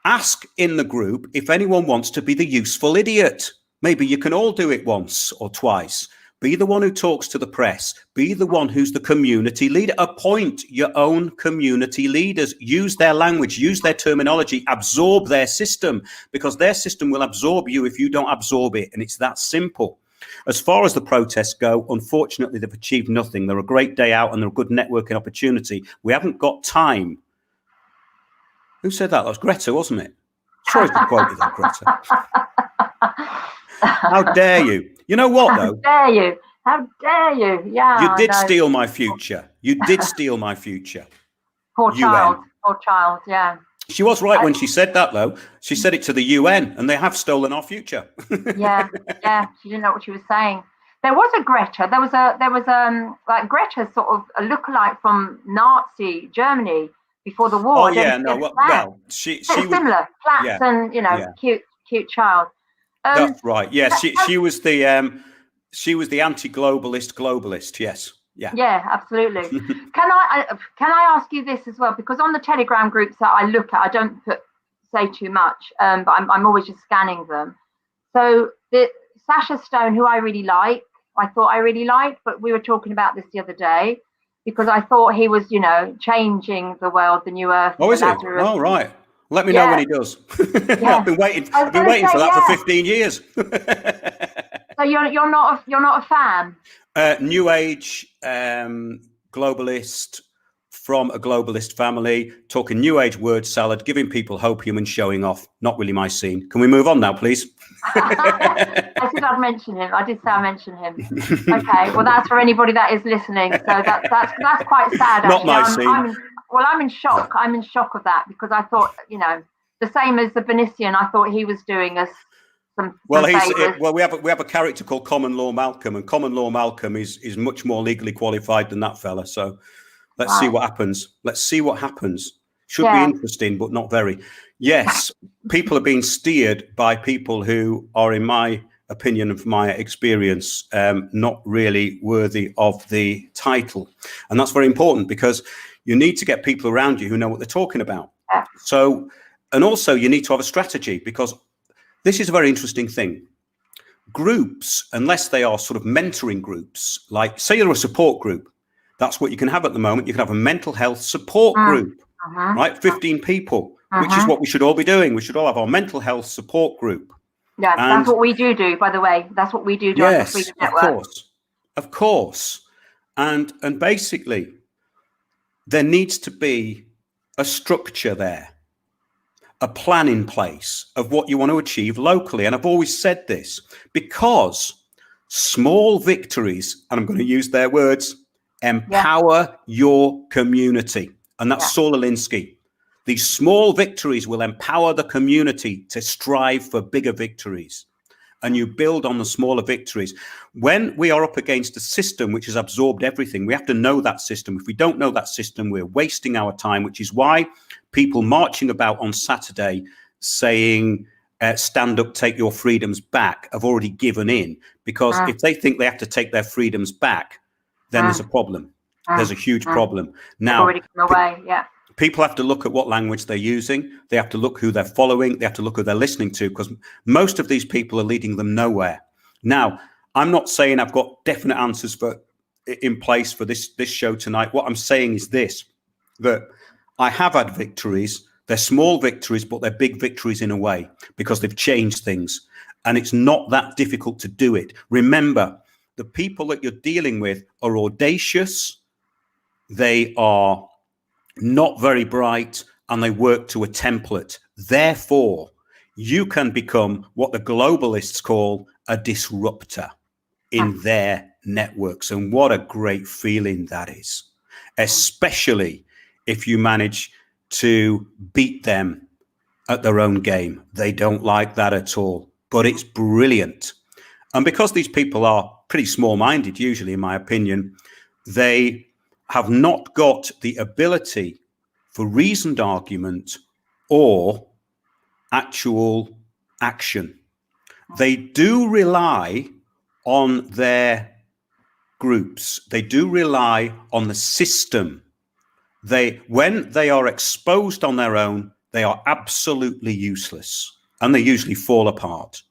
Ask in the group if anyone wants to be the useful idiot. Maybe you can all do it once or twice. Be the one who talks to the press. Be the one who's the community leader. Appoint your own community leaders. Use their language, use their terminology, absorb their system, because their system will absorb you if you don't absorb it. And it's that simple. As far as the protests go, unfortunately, they've achieved nothing. They're a great day out and they're a good networking opportunity. We haven't got time. Who said that? That was Greta, wasn't it? Sorry to quote you there, Greta. How dare you? You know what, though? How dare you? How dare you? Yeah. You did steal my future. You did steal my future. Poor child. Poor child, yeah. She was right when she said that, though. She said it to the UN, and they have stolen our future. yeah. She didn't know what she was saying. There was a Greta. There was like Greta, sort of a lookalike from Nazi Germany before the war. Oh yeah, no. Well, she was similar, flats and cute child. That's right. Yeah, she was the anti-globalist. Yes. Yeah, absolutely. Can I ask you this as well? Because on the Telegram groups that I look at, I don't say too much, but I'm always just scanning them. So the Sasha Stone, who I thought I really liked, but we were talking about this the other day, because I thought he was, changing the world, the new earth. Oh, is he? Oh, right. Let me know when he does. I've been waiting for that for 15 years. So you're not a fan? New age globalist from a globalist family, talking new age word salad, giving people hopium and showing off. Not really my scene. Can we move on now, please? I said I'd mention him. I did say I mentioned him. Okay, well that's for anybody that is listening. So that's quite sad. Not my scene. I'm in shock. I'm in shock of that, because I thought, the same as the Venetian, I thought he was doing us some favors. We have a character called Common Law Malcolm, and Common Law Malcolm is much more legally qualified than that fella. So let's see what happens. Should be interesting, but not very. Yes, people are being steered by people who are, in my opinion and from my experience, not really worthy of the title. And that's very important, because you need to get people around you who know what they're talking about. So, and also you need to have a strategy, because this is a very interesting thing. Groups, unless they are sort of mentoring groups, like say you're a support group, that's what you can have at the moment. You can have a mental health support group, right? 15 people, which is what we should all be doing. We should all have our mental health support group. Yeah, that's what we do, by the way. That's what we do on the Freedom Network. Of course. And basically, there needs to be a structure there, a plan in place of what you want to achieve locally. And I've always said this, because small victories, and I'm going to use their words, Empower your community. And that's Saul Alinsky. These small victories will empower the community to strive for bigger victories. And you build on the smaller victories. When we are up against a system which has absorbed everything, we have to know that system. If we don't know that system, we're wasting our time, which is why people marching about on Saturday saying, stand up, take your freedoms back, have already given in. Because if they think they have to take their freedoms back, then there's a problem. There's a huge problem. Now, already come away, people have to look at what language they're using. They have to look who they're following. They have to look who they're listening to, because most of these people are leading them nowhere. Now, I'm not saying I've got definite answers in place for this show tonight. What I'm saying is this, that I have had victories. They're small victories, but they're big victories in a way, because they've changed things. And it's not that difficult to do it. Remember, the people that you're dealing with are audacious. They are not very bright, and they work to a template. Therefore, you can become what the globalists call a disruptor in their networks. And what a great feeling that is, especially if you manage to beat them at their own game. They don't like that at all, but it's brilliant. And because these people are pretty small-minded, usually, in my opinion, they have not got the ability for reasoned argument or actual action. They do rely on their groups. They do rely on the system. When they are exposed on their own, they are absolutely useless, and they usually fall apart.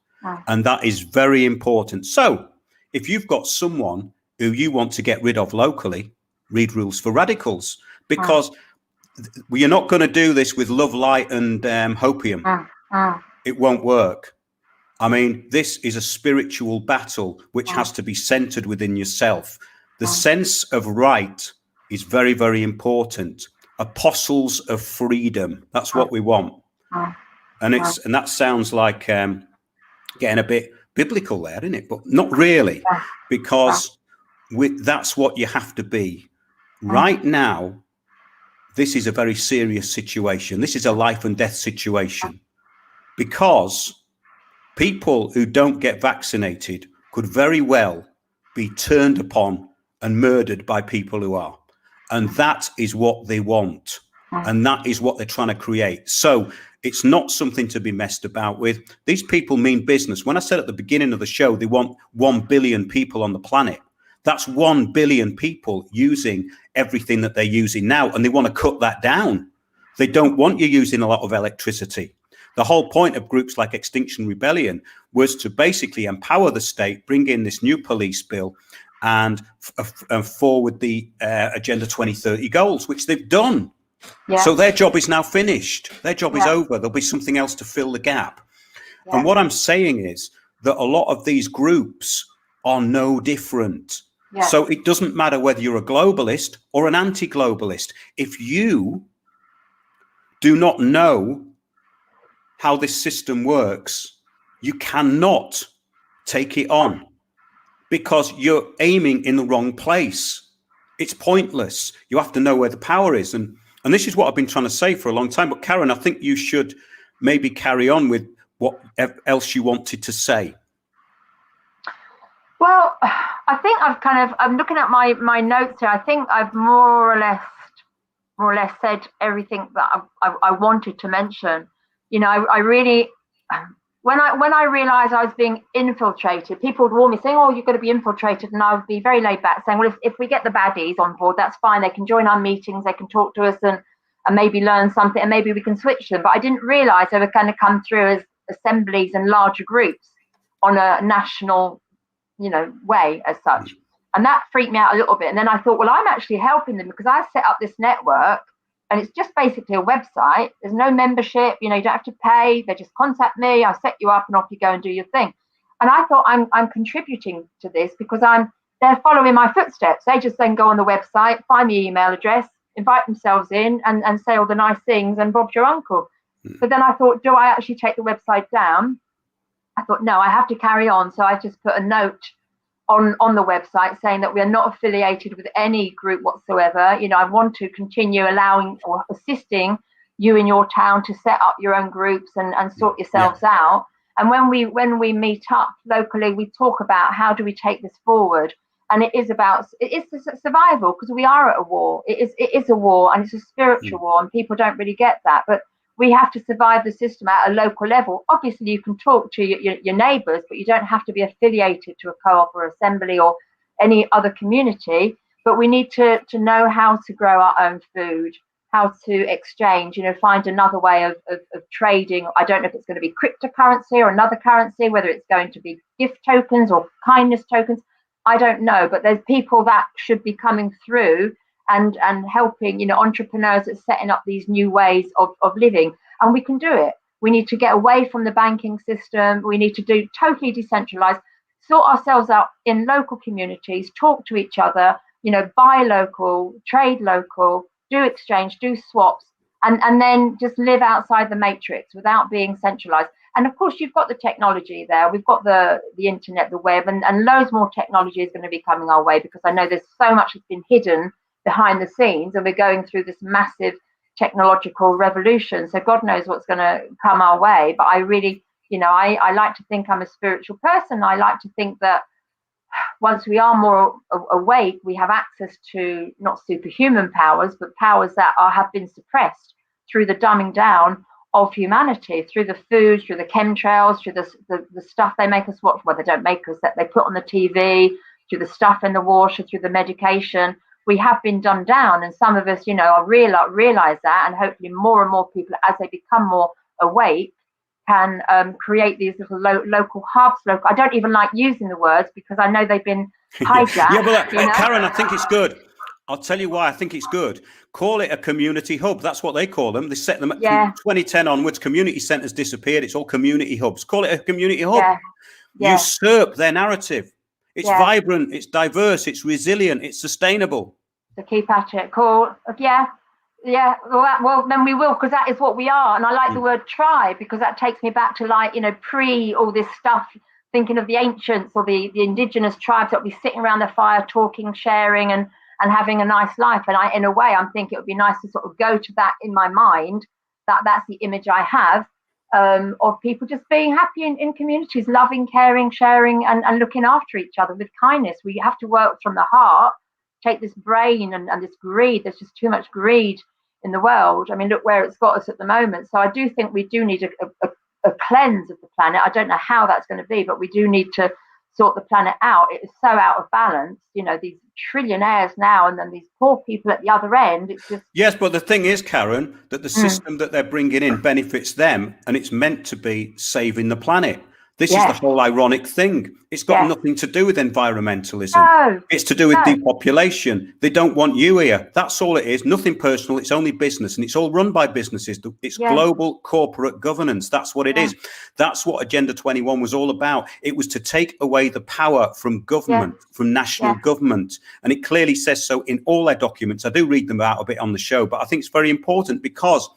And that is very important. So if you've got someone who you want to get rid of locally, read Rules for Radicals, because you're not going to do this with love, light, and hopium. It won't work. I mean, this is a spiritual battle which has to be centered within yourself. The sense of right is very, very important. Apostles of freedom. That's what we want. And that sounds like getting a bit biblical there, isn't it? But not really, because that's what you have to be. Right now, this is a very serious situation. This is a life and death situation, because people who don't get vaccinated could very well be turned upon and murdered by people who are. And that is what they want. And that is what they're trying to create. So it's not something to be messed about with. These people mean business. When I said at the beginning of the show, they want 1 billion people on the planet. That's 1 billion people using everything that they're using now. And they want to cut that down. They don't want you using a lot of electricity. The whole point of groups like Extinction Rebellion was to basically empower the state, bring in this new police bill, and forward the Agenda 2030 goals, which they've done. So their job is now finished. Their job is over. There'll be something else to fill the gap. And what I'm saying is that a lot of these groups are no different. So it doesn't matter whether you're a globalist or an anti-globalist. If you do not know how this system works, you cannot take it on, because you're aiming in the wrong place. It's pointless. You have to know where the power is. And this is what I've been trying to say for a long time. But Karen, I think you should maybe carry on with what else you wanted to say. Well, I think I'm looking at my notes here. I think I've more or less said everything that I wanted to mention. You know, I really, when I realized I was being infiltrated, people would warn me saying, "Oh, you're going to be infiltrated," and I would be very laid back, saying, "Well, if we get the baddies on board, that's fine. They can join our meetings, they can talk to us, and maybe learn something, and maybe we can switch them." But I didn't realize they were going to come through as assemblies and larger groups on a national, way as such. And that freaked me out a little bit. And then I thought, well, I'm actually helping them, because I set up this network. And it's just basically a website. There's no membership. You don't have to pay. They just contact me. I'll set you up, and off you go and do your thing. And I thought I'm contributing to this, because they're following my footsteps. They just then go on the website, find the email address, invite themselves in, and say all the nice things, and Bob's your uncle. But then I thought, do I actually take the website down? I thought, no, I have to carry on. So I just put a note on the website saying that we are not affiliated with any group whatsoever. You know, I want to continue allowing or assisting you in your town to set up your own groups and sort yourselves out. And when we meet up locally, we talk about how do we take this forward. And it is survival, because we are at a war. It is a war, and it's a spiritual war, and people don't really get that. But we have to survive the system at a local level. Obviously, you can talk to your neighbours, but you don't have to be affiliated to a co-op or assembly or any other community. But we need to know how to grow our own food, how to exchange, you know, find another way of trading. I don't know if it's going to be cryptocurrency or another currency, whether it's going to be gift tokens or kindness tokens. I don't know, but there's people that should be coming through and helping, you know, entrepreneurs that are setting up these new ways of living. And we can do it. We need to get away from the banking system. We need to do totally decentralized, sort ourselves out in local communities, talk to each other, you know, buy local, trade local, do exchange, do swaps, and then just live outside the matrix without being centralized. And of course, you've got the technology there. We've got the internet, the web, and loads more technology is going to be coming our way, because I know there's so much that's been hidden behind the scenes, and we're going through this massive technological revolution. So God knows what's going to come our way. But I really, you know, I like to think I'm a spiritual person. I like to think that once we are more awake, we have access to not superhuman powers, but powers that have been suppressed through the dumbing down of humanity, through the food, through the chemtrails, through the stuff they make us watch. Well, they don't make us, that they put on the TV, through the stuff in the water, through the medication. We have been dumbed down, and some of us, you know, realize that, and hopefully more and more people, as they become more awake, can create these little local hubs. I don't even like using the words, because I know they've been hijacked. Yeah, but you know? Karen, I think it's good. I'll tell you why I think it's good. Call it a community hub. That's what they call them. They set them at 2010 onwards. Community centres disappeared. It's all community hubs. Call it a community hub. Usurp their narrative. It's vibrant, it's diverse, it's resilient, it's sustainable. So keep at it. Cool. Yeah. Well, then we will, because that is what we are. And I like the word tribe, because that takes me back to, like, you know, pre all this stuff, thinking of the ancients or the indigenous tribes that would be sitting around the fire, talking, sharing, and having a nice life. And in a way, I'm thinking it would be nice to sort of go to that in my mind. That's the image I have of people just being happy in communities, loving, caring, sharing, and looking after each other with kindness. We have to work from the heart, take this brain and this greed. There's just too much greed in the world. I mean, look where it's got us at the moment. So I do think we do need a cleanse of the planet. I don't know how that's going to be, but we do need to sort the planet out. It is so out of balance, you know, these trillionaires now, and then these poor people at the other end. It's just... Yes, but the thing is, Karen, that the system that they're bringing in benefits them, and it's meant to be saving the planet. This is the whole ironic thing. It's got nothing to do with environmentalism. No, it's to do with depopulation. They don't want you here. That's all it is. Nothing personal. It's only business, and it's all run by businesses. It's global corporate governance. That's what it is. That's what Agenda 21 was all about. It was to take away the power from government, from national government. And it clearly says so in all their documents. I do read them out a bit on the show, but I think it's very important, because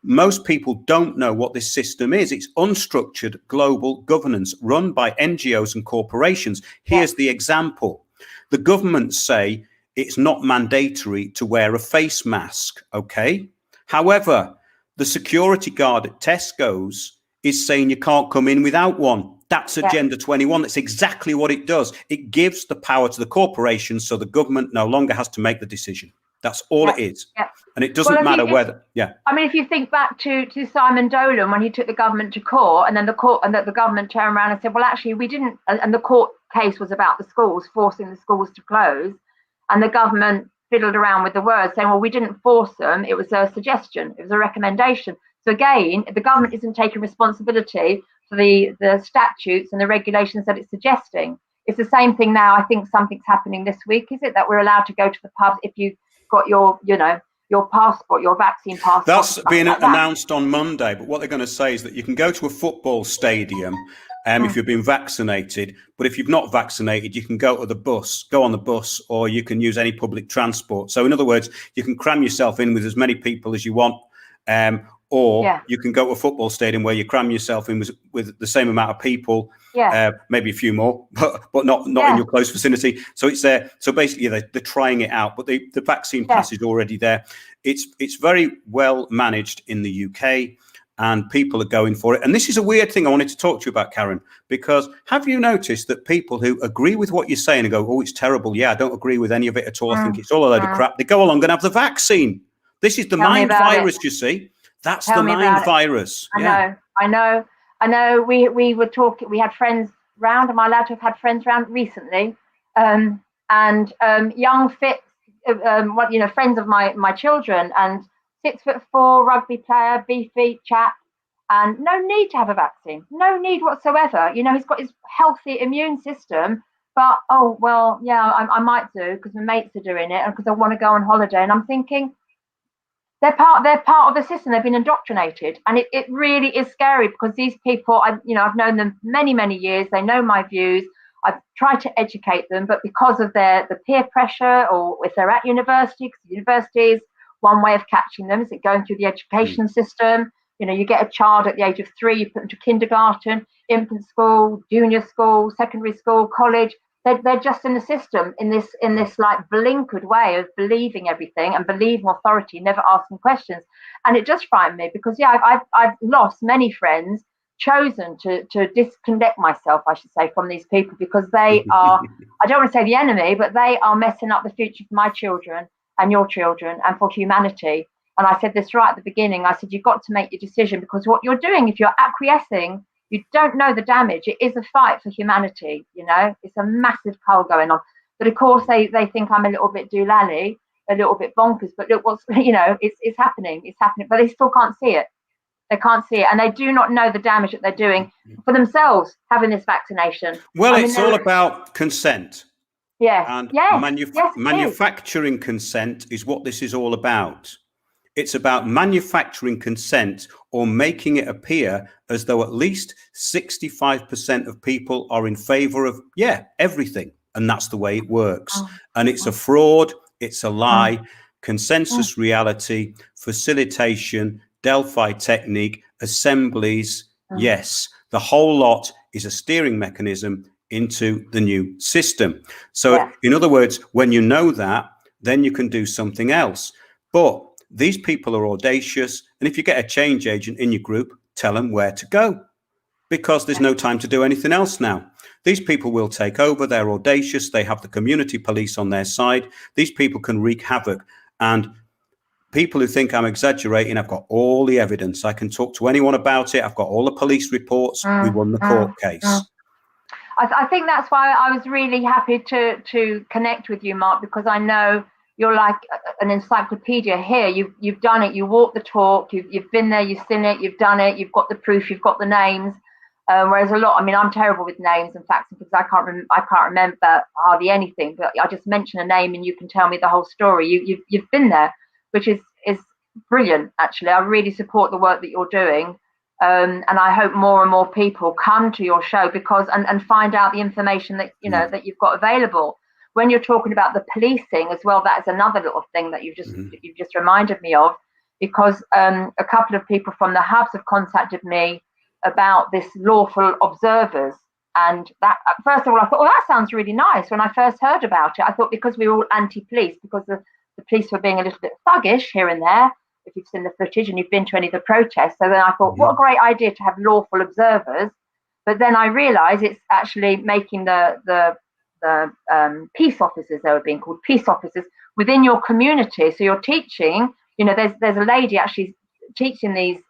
most people don't know what this system is. It's unstructured global governance run by NGOs and corporations. Here's the example. The governments say it's not mandatory to wear a face mask, okay? However, the security guard at Tesco's is saying you can't come in without one. That's Agenda 21. That's exactly what it does. It gives the power to the corporations, so the government no longer has to make the decision. That's all it is. And it doesn't matter whether, I mean, if you think back to Simon Dolan, when he took the government to court, and then the government turned around and said, well, actually, we didn't, and the court case was about the schools, forcing the schools to close. And the government fiddled around with the words, saying, well, we didn't force them. It was a suggestion. It was a recommendation. So again, the government isn't taking responsibility for the statutes and the regulations that it's suggesting. It's the same thing now. I think something's happening this week, is it, that we're allowed to go to the pubs if you've got your, you know, your passport, your vaccine passport. That's being announced on Monday. But what they're going to say is that you can go to a football stadium if you've been vaccinated. But if you've not vaccinated, you can go on the bus, or you can use any public transport. So in other words, you can cram yourself in with as many people as you want. or you can go to a football stadium where you cram yourself in with the same amount of people, maybe a few more, but not in your close vicinity. So it's there. So basically, they're trying it out, but the vaccine pass is already there. It's very well managed in the UK, and people are going for it. And this is a weird thing I wanted to talk to you about, Karen, because have you noticed that people who agree with what you're saying and go, oh, it's terrible. Yeah, I don't agree with any of it at all. I think it's all a load of crap. They go along and have the vaccine. This is the mind virus, you see. That's the mind virus. I know. We were talking. We had friends round. Am I allowed to have had friends round recently? And young, fit, friends of my children, and 6'4" rugby player, beefy chap, and no need to have a vaccine. No need whatsoever. He's got his healthy immune system. But I might do because my mates are doing it, and because I want to go on holiday. And I'm thinking, they're part of the system. They've been indoctrinated, and it really is scary because these people, I've known them many years. They know my views. I've tried to educate them, but because of the peer pressure, or if they're at university, because universities, one way of catching them is going through the education system. You get a child at the age of 3, you put them to kindergarten, infant school, junior school, secondary school, college. They're just in the system in this like blinkered way of believing everything and believing authority, never asking questions. And it just frightened me because I've lost many friends, chosen to disconnect myself, I should say, from these people because they are, I don't want to say the enemy, but they are messing up the future for my children and your children and for humanity. And I said this right at the beginning. I said, you've got to make your decision, because what you're doing, if you're acquiescing, you don't know the damage. It is a fight for humanity, it's a massive cull going on. But of course, they think I'm a little bit doolally, a little bit bonkers. But look, it's happening. But they still can't see it. They can't see it. And they do not know the damage that they're doing for themselves having this vaccination. Well, it's all about consent. Yes. And yes, manufacturing consent is what this is all about. It's about manufacturing consent, or making it appear as though at least 65% of people are in favor of, everything. And that's the way it works. And it's a fraud. It's a lie. Consensus reality, facilitation, Delphi technique, assemblies. Yes, the whole lot is a steering mechanism into the new system. So in other words, when you know that, then you can do something else. But these people are audacious. And if you get a change agent in your group, tell them where to go, because there's no time to do anything else now. These people will take over. They're audacious. They have the community police on their side. These people can wreak havoc. And people who think I'm exaggerating, I've got all the evidence. I can talk to anyone about it. I've got all the police reports. We won the court case. I think that's why I was really happy to connect with you, Mark, because I know you're like an encyclopedia here. You've done it. You walk the talk. You've been there. You've seen it. You've done it. You've got the proof. You've got the names. Whereas a lot, I'm terrible with names and facts because I can't remember hardly anything. But I just mention a name and you can tell me the whole story. You've been there, which is brilliant. Actually, I really support the work that you're doing. And I hope more and more people come to your show because and find out the information that that you've got available. When you're talking about the policing as well, that's another little thing that you've just reminded me of, because a couple of people from the hubs have contacted me about this lawful observers. And that, first of all, I thought, that sounds really nice. When I first heard about it, I thought because we were all anti-police, because the police were being a little bit thuggish here and there, if you've seen the footage and you've been to any of the protests. So then I thought, what a great idea to have lawful observers. But then I realized it's actually making the peace officers, they were being called peace officers, within your community. So you're teaching, there's a lady actually teaching these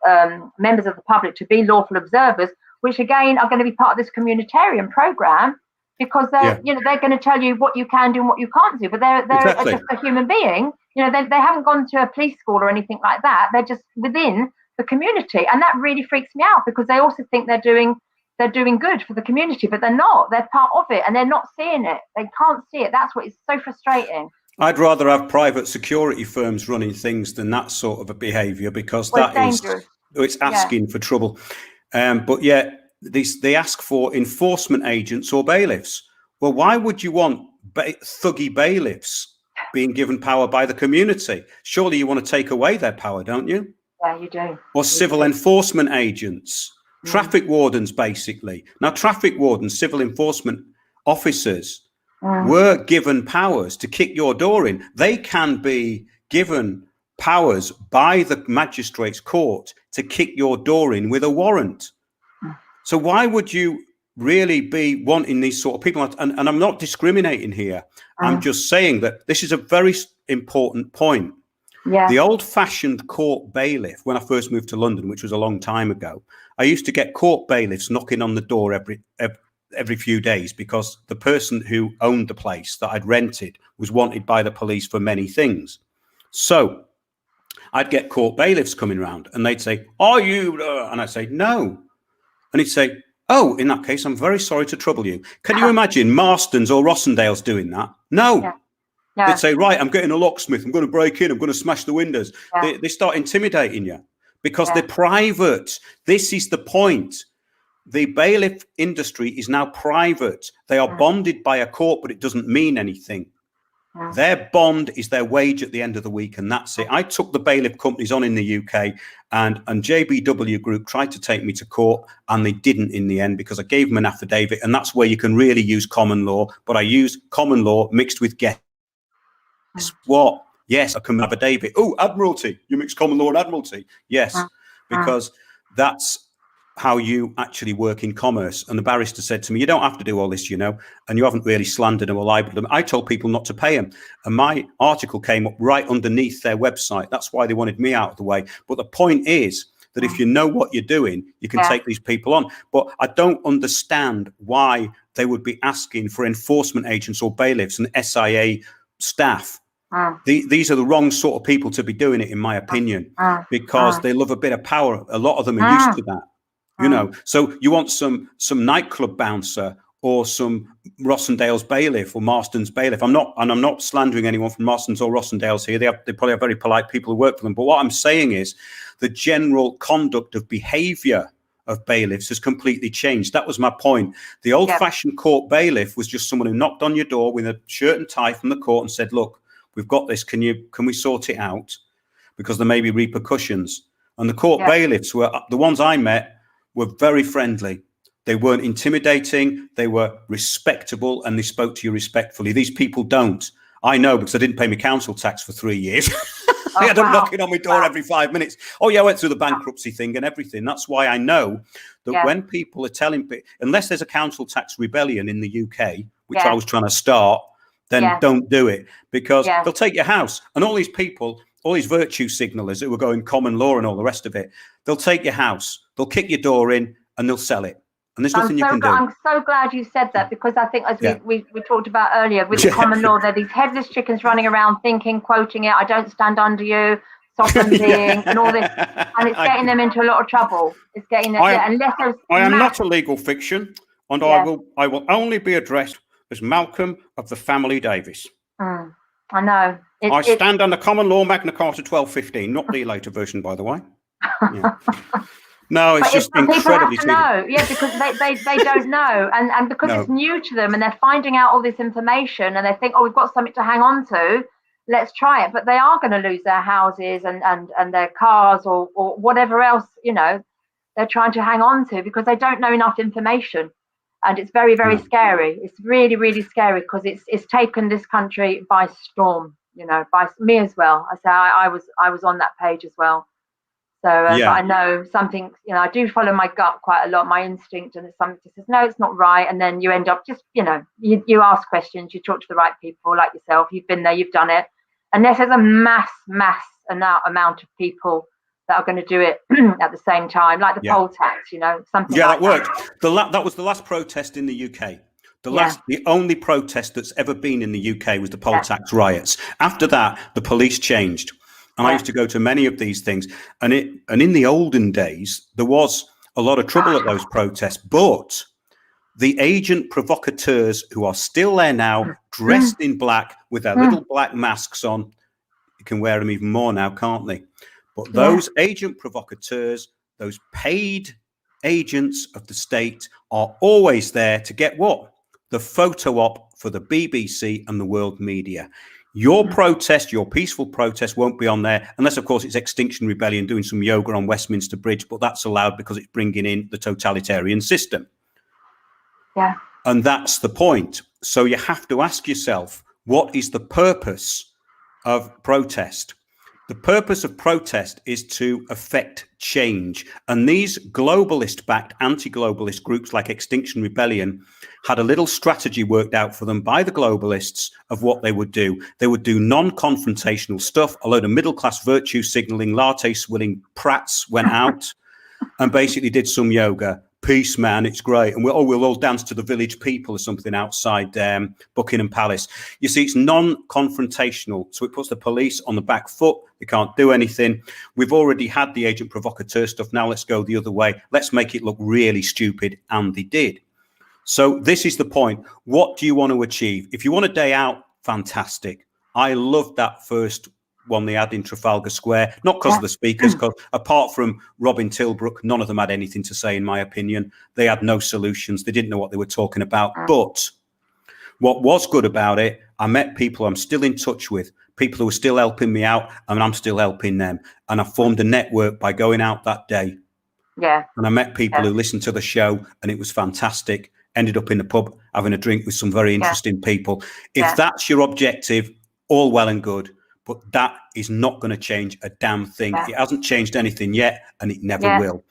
members of the public to be lawful observers, which again are going to be part of this communitarian program, because they're they're going to tell you what you can do and what you can't do. But they're just a human being. They haven't gone to a police school or anything like that. They're just within the community, and that really freaks me out, because they also think they're doing good for the community, but they're not. They're part of it, and they're not seeing it. They can't see it. That's what is so frustrating. I'd rather have private security firms running things than that sort of a behaviour, because it's asking for trouble. But they ask for enforcement agents or bailiffs. Well, why would you want thuggy bailiffs being given power by the community? Surely you want to take away their power, don't you? Yeah, you do. Or civil enforcement agents, traffic wardens, basically. Now, traffic wardens, civil enforcement officers were given powers to kick your door in. They can be given powers by the magistrate's court to kick your door in with a warrant. So why would you really be wanting these sort of people? And I'm not discriminating here. I'm just saying that this is a very important point. Yeah. The old-fashioned court bailiff, when I first moved to London, which was a long time ago, I used to get court bailiffs knocking on the door every few days, because the person who owned the place that I'd rented was wanted by the police for many things. So I'd get court bailiffs coming around and they'd say, "Are you?" And I'd say, "No." And he'd say, "Oh, in that case, I'm very sorry to trouble you." Can you imagine Marston's or Rossendale's doing that? No. Yeah. Yeah. They'd say, "Right, I'm getting a locksmith. I'm going to break in. I'm going to smash the windows." Yeah. They start intimidating you because they're private. This is the point. The bailiff industry is now private. They are bonded by a court, but it doesn't mean anything. Their bond is their wage at the end of the week, and that's it. I took the bailiff companies on in the UK, and JBW Group tried to take me to court, and they didn't in the end, because I gave them an affidavit, and that's where you can really use common law. But I used common law mixed with guess what? Yes, I can have affidavit. Oh, Admiralty. You mix common law and Admiralty. Yes, because that's how you actually work in commerce. And the barrister said to me, "You don't have to do all this, you know, and you haven't really slandered them or libeled them." I told people not to pay them, and my article came up right underneath their website. That's why they wanted me out of the way. But the point is that if you know what you're doing, you can take these people on. But I don't understand why they would be asking for enforcement agents or bailiffs and SIA staff. These are the wrong sort of people to be doing it, in my opinion, because they love a bit of power. A lot of them are used to that. You know, so you want some nightclub bouncer or some Rossendale's bailiff or Marston's bailiff. I'm not slandering anyone from Marston's or Rossendale's here. They probably have very polite people who work for them. But what I'm saying is the general conduct of behaviour of bailiffs has completely changed. That was my point. The old-fashioned court bailiff was just someone who knocked on your door with a shirt and tie from the court and said, "Look, we've got this. Can we sort it out? Because there may be repercussions." And the court bailiffs were the ones I met. Were very friendly. They weren't intimidating. They were respectable, and they spoke to you respectfully. These people don't. I know, because I didn't pay my council tax for 3 years. I had them knocking on my door every 5 minutes. Oh yeah, I went through the bankruptcy thing and everything. That's why I know that when people are telling people, unless there's a council tax rebellion in the UK, which I was trying to start, then don't do it, because they'll take your house. And all these people, all these virtue signalers who are going common law and all the rest of it, they'll take your house, they'll kick your door in, and they'll sell it. And there's nothing you can do. I'm so glad you said that, because I think, as we talked about earlier, with the common law, there are these headless chickens running around thinking, quoting it, "I don't stand under you, sovereign being," and all this. And it's getting them into a lot of trouble. It's getting them, unless there's I am not a legal fiction, and I will only be addressed as Malcolm of the family Davis. I know. I stand under common law Magna Carta 1215, not the later version, by the way. No, it's just incredibly people have to know, because they don't know, and because it's new to them, and they're finding out all this information, and they think, "Oh, we've got something to hang on to, let's try it." But they are going to lose their houses and their cars or whatever else, you know, they're trying to hang on to, because they don't know enough information. And it's very, very scary. It's really, really scary, because it's taken this country by storm, you know, by me as well. I was on that page as well. So but I know something, you know, I do follow my gut quite a lot, my instinct, and it's something that says, no, it's not right. And then you end up just, you know, you ask questions, you talk to the right people like yourself, you've been there, you've done it. Unless there's a mass amount of people that are going to do it at the same time, like the poll tax, you know, something like that. Worked. That was the last protest in the UK. The only protest that's ever been in the UK was the poll tax riots. After that, the police changed. And I used to go to many of these things. And in the olden days, there was a lot of trouble at those protests. But the agent provocateurs, who are still there now, dressed in black with their little black masks on, you can wear them even more now, can't they? But those agent provocateurs, those paid agents of the state, are always there to get what? The photo op for the BBC and the world media. Your protest, your peaceful protest won't be on there unless, of course, it's Extinction Rebellion doing some yoga on Westminster Bridge, but that's allowed because it's bringing in the totalitarian system. Yeah. And that's the point. So you have to ask yourself, what is the purpose of protest? The purpose of protest is to affect change. And these globalist-backed, anti-globalist groups like Extinction Rebellion had a little strategy worked out for them by the globalists of what they would do. They would do non-confrontational stuff. A load of middle-class virtue signaling, latte-swilling prats went out and basically did some yoga. Peace, man, it's great. And we'll all dance to the Village People or something outside Buckingham Palace. You see, it's non-confrontational. So it puts the police on the back foot. They can't do anything. We've already had the agent provocateur stuff. Now let's go the other way. Let's make it look really stupid. And they did. So this is the point. What do you want to achieve? If you want a day out, fantastic. I loved that first one they had in Trafalgar Square, not because of the speakers, because apart from Robin Tilbrook, none of them had anything to say, in my opinion. They had no solutions. They didn't know what they were talking about. But what was good about it, I met people I'm still in touch with, people who are still helping me out, and I'm still helping them. And I formed a network by going out that day. Yeah. And I met people who listened to the show, and it was fantastic. Ended up in the pub having a drink with some very interesting people. If that's your objective, all well and good. But that is not going to change a damn thing. It hasn't changed anything yet, and it never will.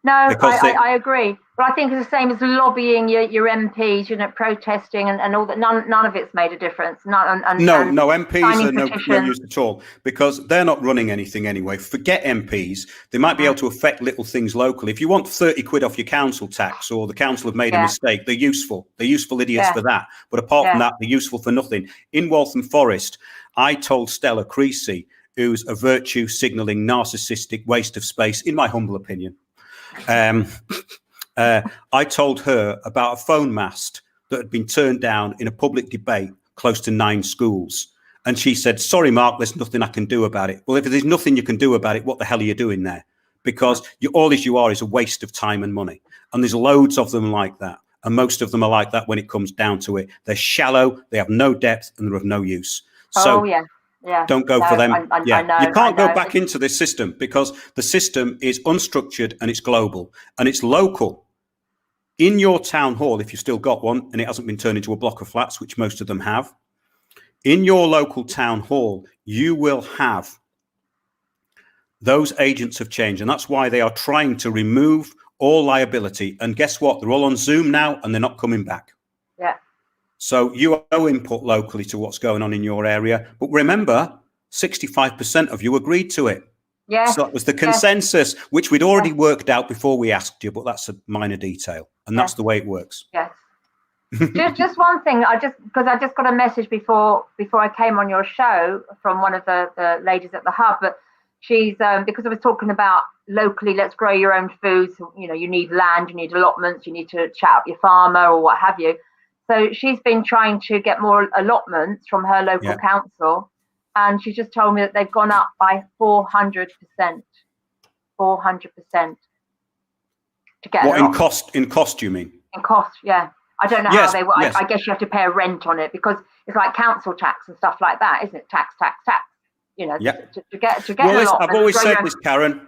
No, I agree. But I think it's the same as lobbying your MPs, protesting and all that. None of it's made a difference. No, MPs are no use at all because they're not running anything anyway. Forget MPs. They might be able to affect little things locally. If you want 30 quid off your council tax or the council have made a mistake, they're useful. They're useful idiots for that. But apart from that, they're useful for nothing. In Waltham Forest, I told Stella Creasy, who's a virtue signalling narcissistic waste of space, in my humble opinion. I told her about a phone mast that had been turned down in a public debate close to 9 schools. And she said, sorry, Mark, there's nothing I can do about it. Well, if there's nothing you can do about it, what the hell are you doing there? Because all you are is a waste of time and money. And there's loads of them like that. And most of them are like that when it comes down to it. They're shallow, they have no depth, and they're of no use. So don't go for them. You can't go back into this system because the system is unstructured and it's global and it's local. In your town hall, if you've still got one and it hasn't been turned into a block of flats, which most of them have, in your local town hall, you will have those agents of change. And that's why they are trying to remove all liability. And guess what? They're all on Zoom now and they're not coming back. Yeah. So you have no input locally to what's going on in your area. But remember, 65% of you agreed to it. Yeah. So that was the consensus, which we'd already worked out before we asked you, but that's a minor detail. And that's the way it works. Yes. just one thing, because I just got a message before I came on your show from one of the ladies at the hub, but she's because I was talking about locally, let's grow your own foods. You need land, you need allotments, you need to chat up your farmer or what have you. So she's been trying to get more allotments from her local council, and she just told me that they've gone up by 400%. 400% to get what in cost you mean? In cost, yeah. I don't know how they work. I guess you have to pay a rent on it because it's like council tax and stuff like that, isn't it? Tax. To get well, I've always said this, Karen.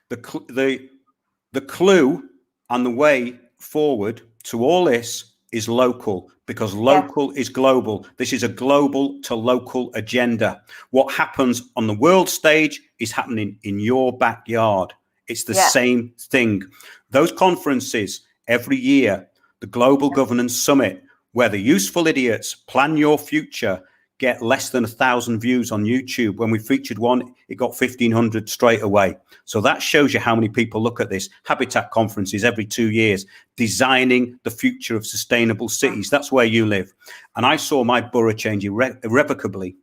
The clue and the way forward to all this is local, because local is global. This is a global to local agenda. What happens on the world stage is happening in your backyard. It's the same thing. Those conferences every year, the Global Governance Summit, where the useful idiots plan your future, get less than 1,000 views on YouTube. When we featured one, it got 1,500 straight away. So that shows you how many people look at this. Habitat conferences every 2 years, designing the future of sustainable cities. That's where you live. And I saw my borough change irrevocably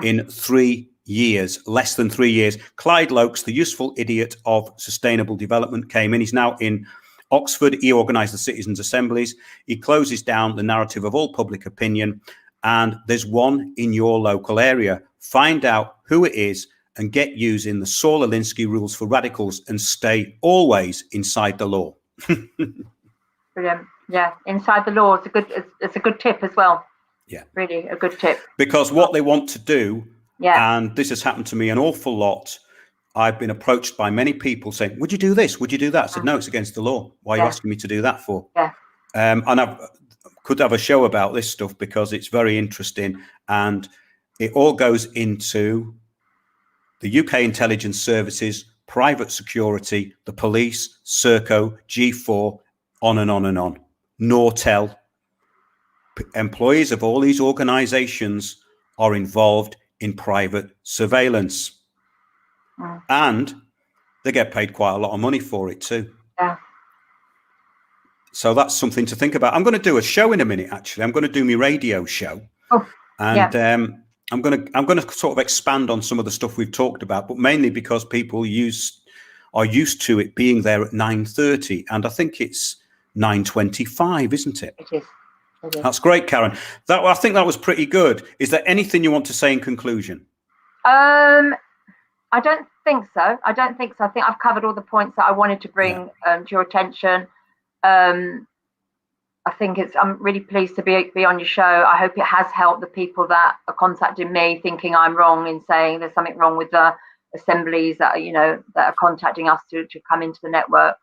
in 3 years, less than 3 years. Clyde Lokes, the useful idiot of sustainable development, came in. He's now in Oxford. He organised the citizens' assemblies. He closes down the narrative of all public opinion. And there's one in your local area. Find out who it is and get using the Saul Alinsky rules for radicals and stay always inside the law. Brilliant. Yeah, inside the law. It's a good tip as well. Yeah. Really a good tip. Because what they want to do, yeah, and this has happened to me an awful lot, I've been approached by many people saying, would you do this? Would you do that? I said, no, it's against the law. Why are you asking me to do that for? Yeah. And I could have a show about this stuff because it's very interesting. And it all goes into the UK intelligence services, private security, the police, Serco, G4, on and on and on. Nortel. Employees of all these organizations are involved in private surveillance. And they get paid quite a lot of money for it too. Yeah. So that's something to think about. I'm going to do a show in a minute, actually. I'm going to do my radio show. Oh, and I'm going to sort of expand on some of the stuff we've talked about, but mainly because people are used to it being there at 9:30, and I think it's 9:25, isn't it? It is. That's great, Karen. I think that was pretty good. Is there anything you want to say in conclusion? I don't think so. I think I've covered all the points that I wanted to bring to your attention. I think I'm really pleased to be on your show. I hope it has helped the people that are contacting me thinking I'm wrong in saying there's something wrong with the assemblies that are contacting us to come into the network.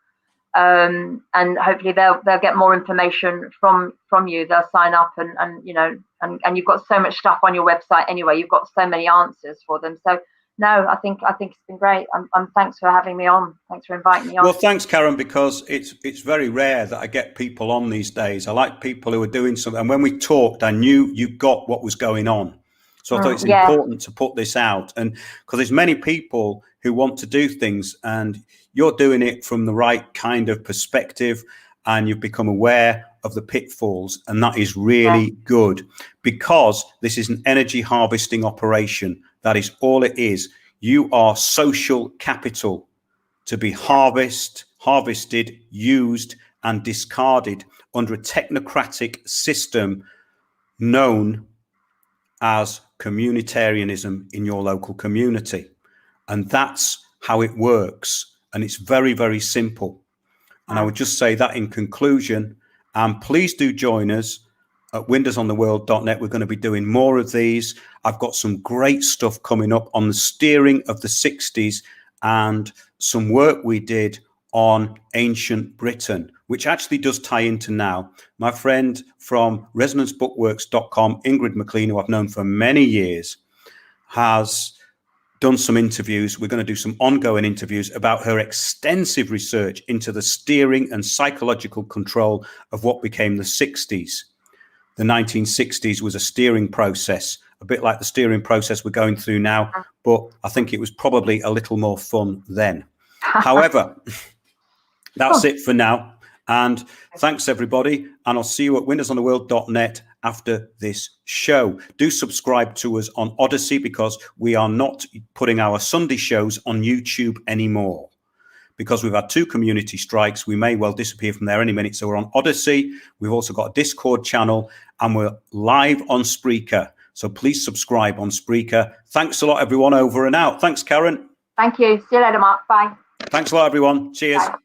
And hopefully they'll get more information from you. They'll sign up and you've got so much stuff on your website anyway. You've got so many answers for them. So no, I think it's been great. Thanks for having me on. Thanks for inviting me on. Well, thanks, Karen, because it's very rare that I get people on these days. I like people who are doing something. And when we talked, I knew you got what was going on. So I thought it's important to put this out. And because there's many people who want to do things, and you're doing it from the right kind of perspective, and you've become aware of the pitfalls. And that is really good, because this is an energy harvesting operation. That is all it is. You are social capital to be harvested, used, and discarded under a technocratic system known as communitarianism in your local community. And that's how it works. And it's very, very simple. And I would just say that in conclusion. And please do join us at windowsontheworld.net. We're going to be doing more of these. I've got some great stuff coming up on the steering of the 60s and some work we did on ancient Britain, which actually does tie into now. My friend from resonancebookworks.com, Ingrid McLean, who I've known for many years, has done some interviews. We're going to do some ongoing interviews about her extensive research into the steering and psychological control of what became the 60s. The 1960s was a steering process, a bit like the steering process we're going through now, but I think it was probably a little more fun then. However, that's it for now. And thanks, everybody. And I'll see you at windowsontheworld.net after this show. Do subscribe to us on Odyssey, because we are not putting our Sunday shows on YouTube anymore. Because we've had 2 community strikes, we may well disappear from there any minute. So we're on Odyssey. We've also got a Discord channel, and we're live on Spreaker. So please subscribe on Spreaker. Thanks a lot, everyone. Over and out. Thanks, Karen. Thank you. See you later, Mark. Bye. Thanks a lot, everyone. Cheers. Bye.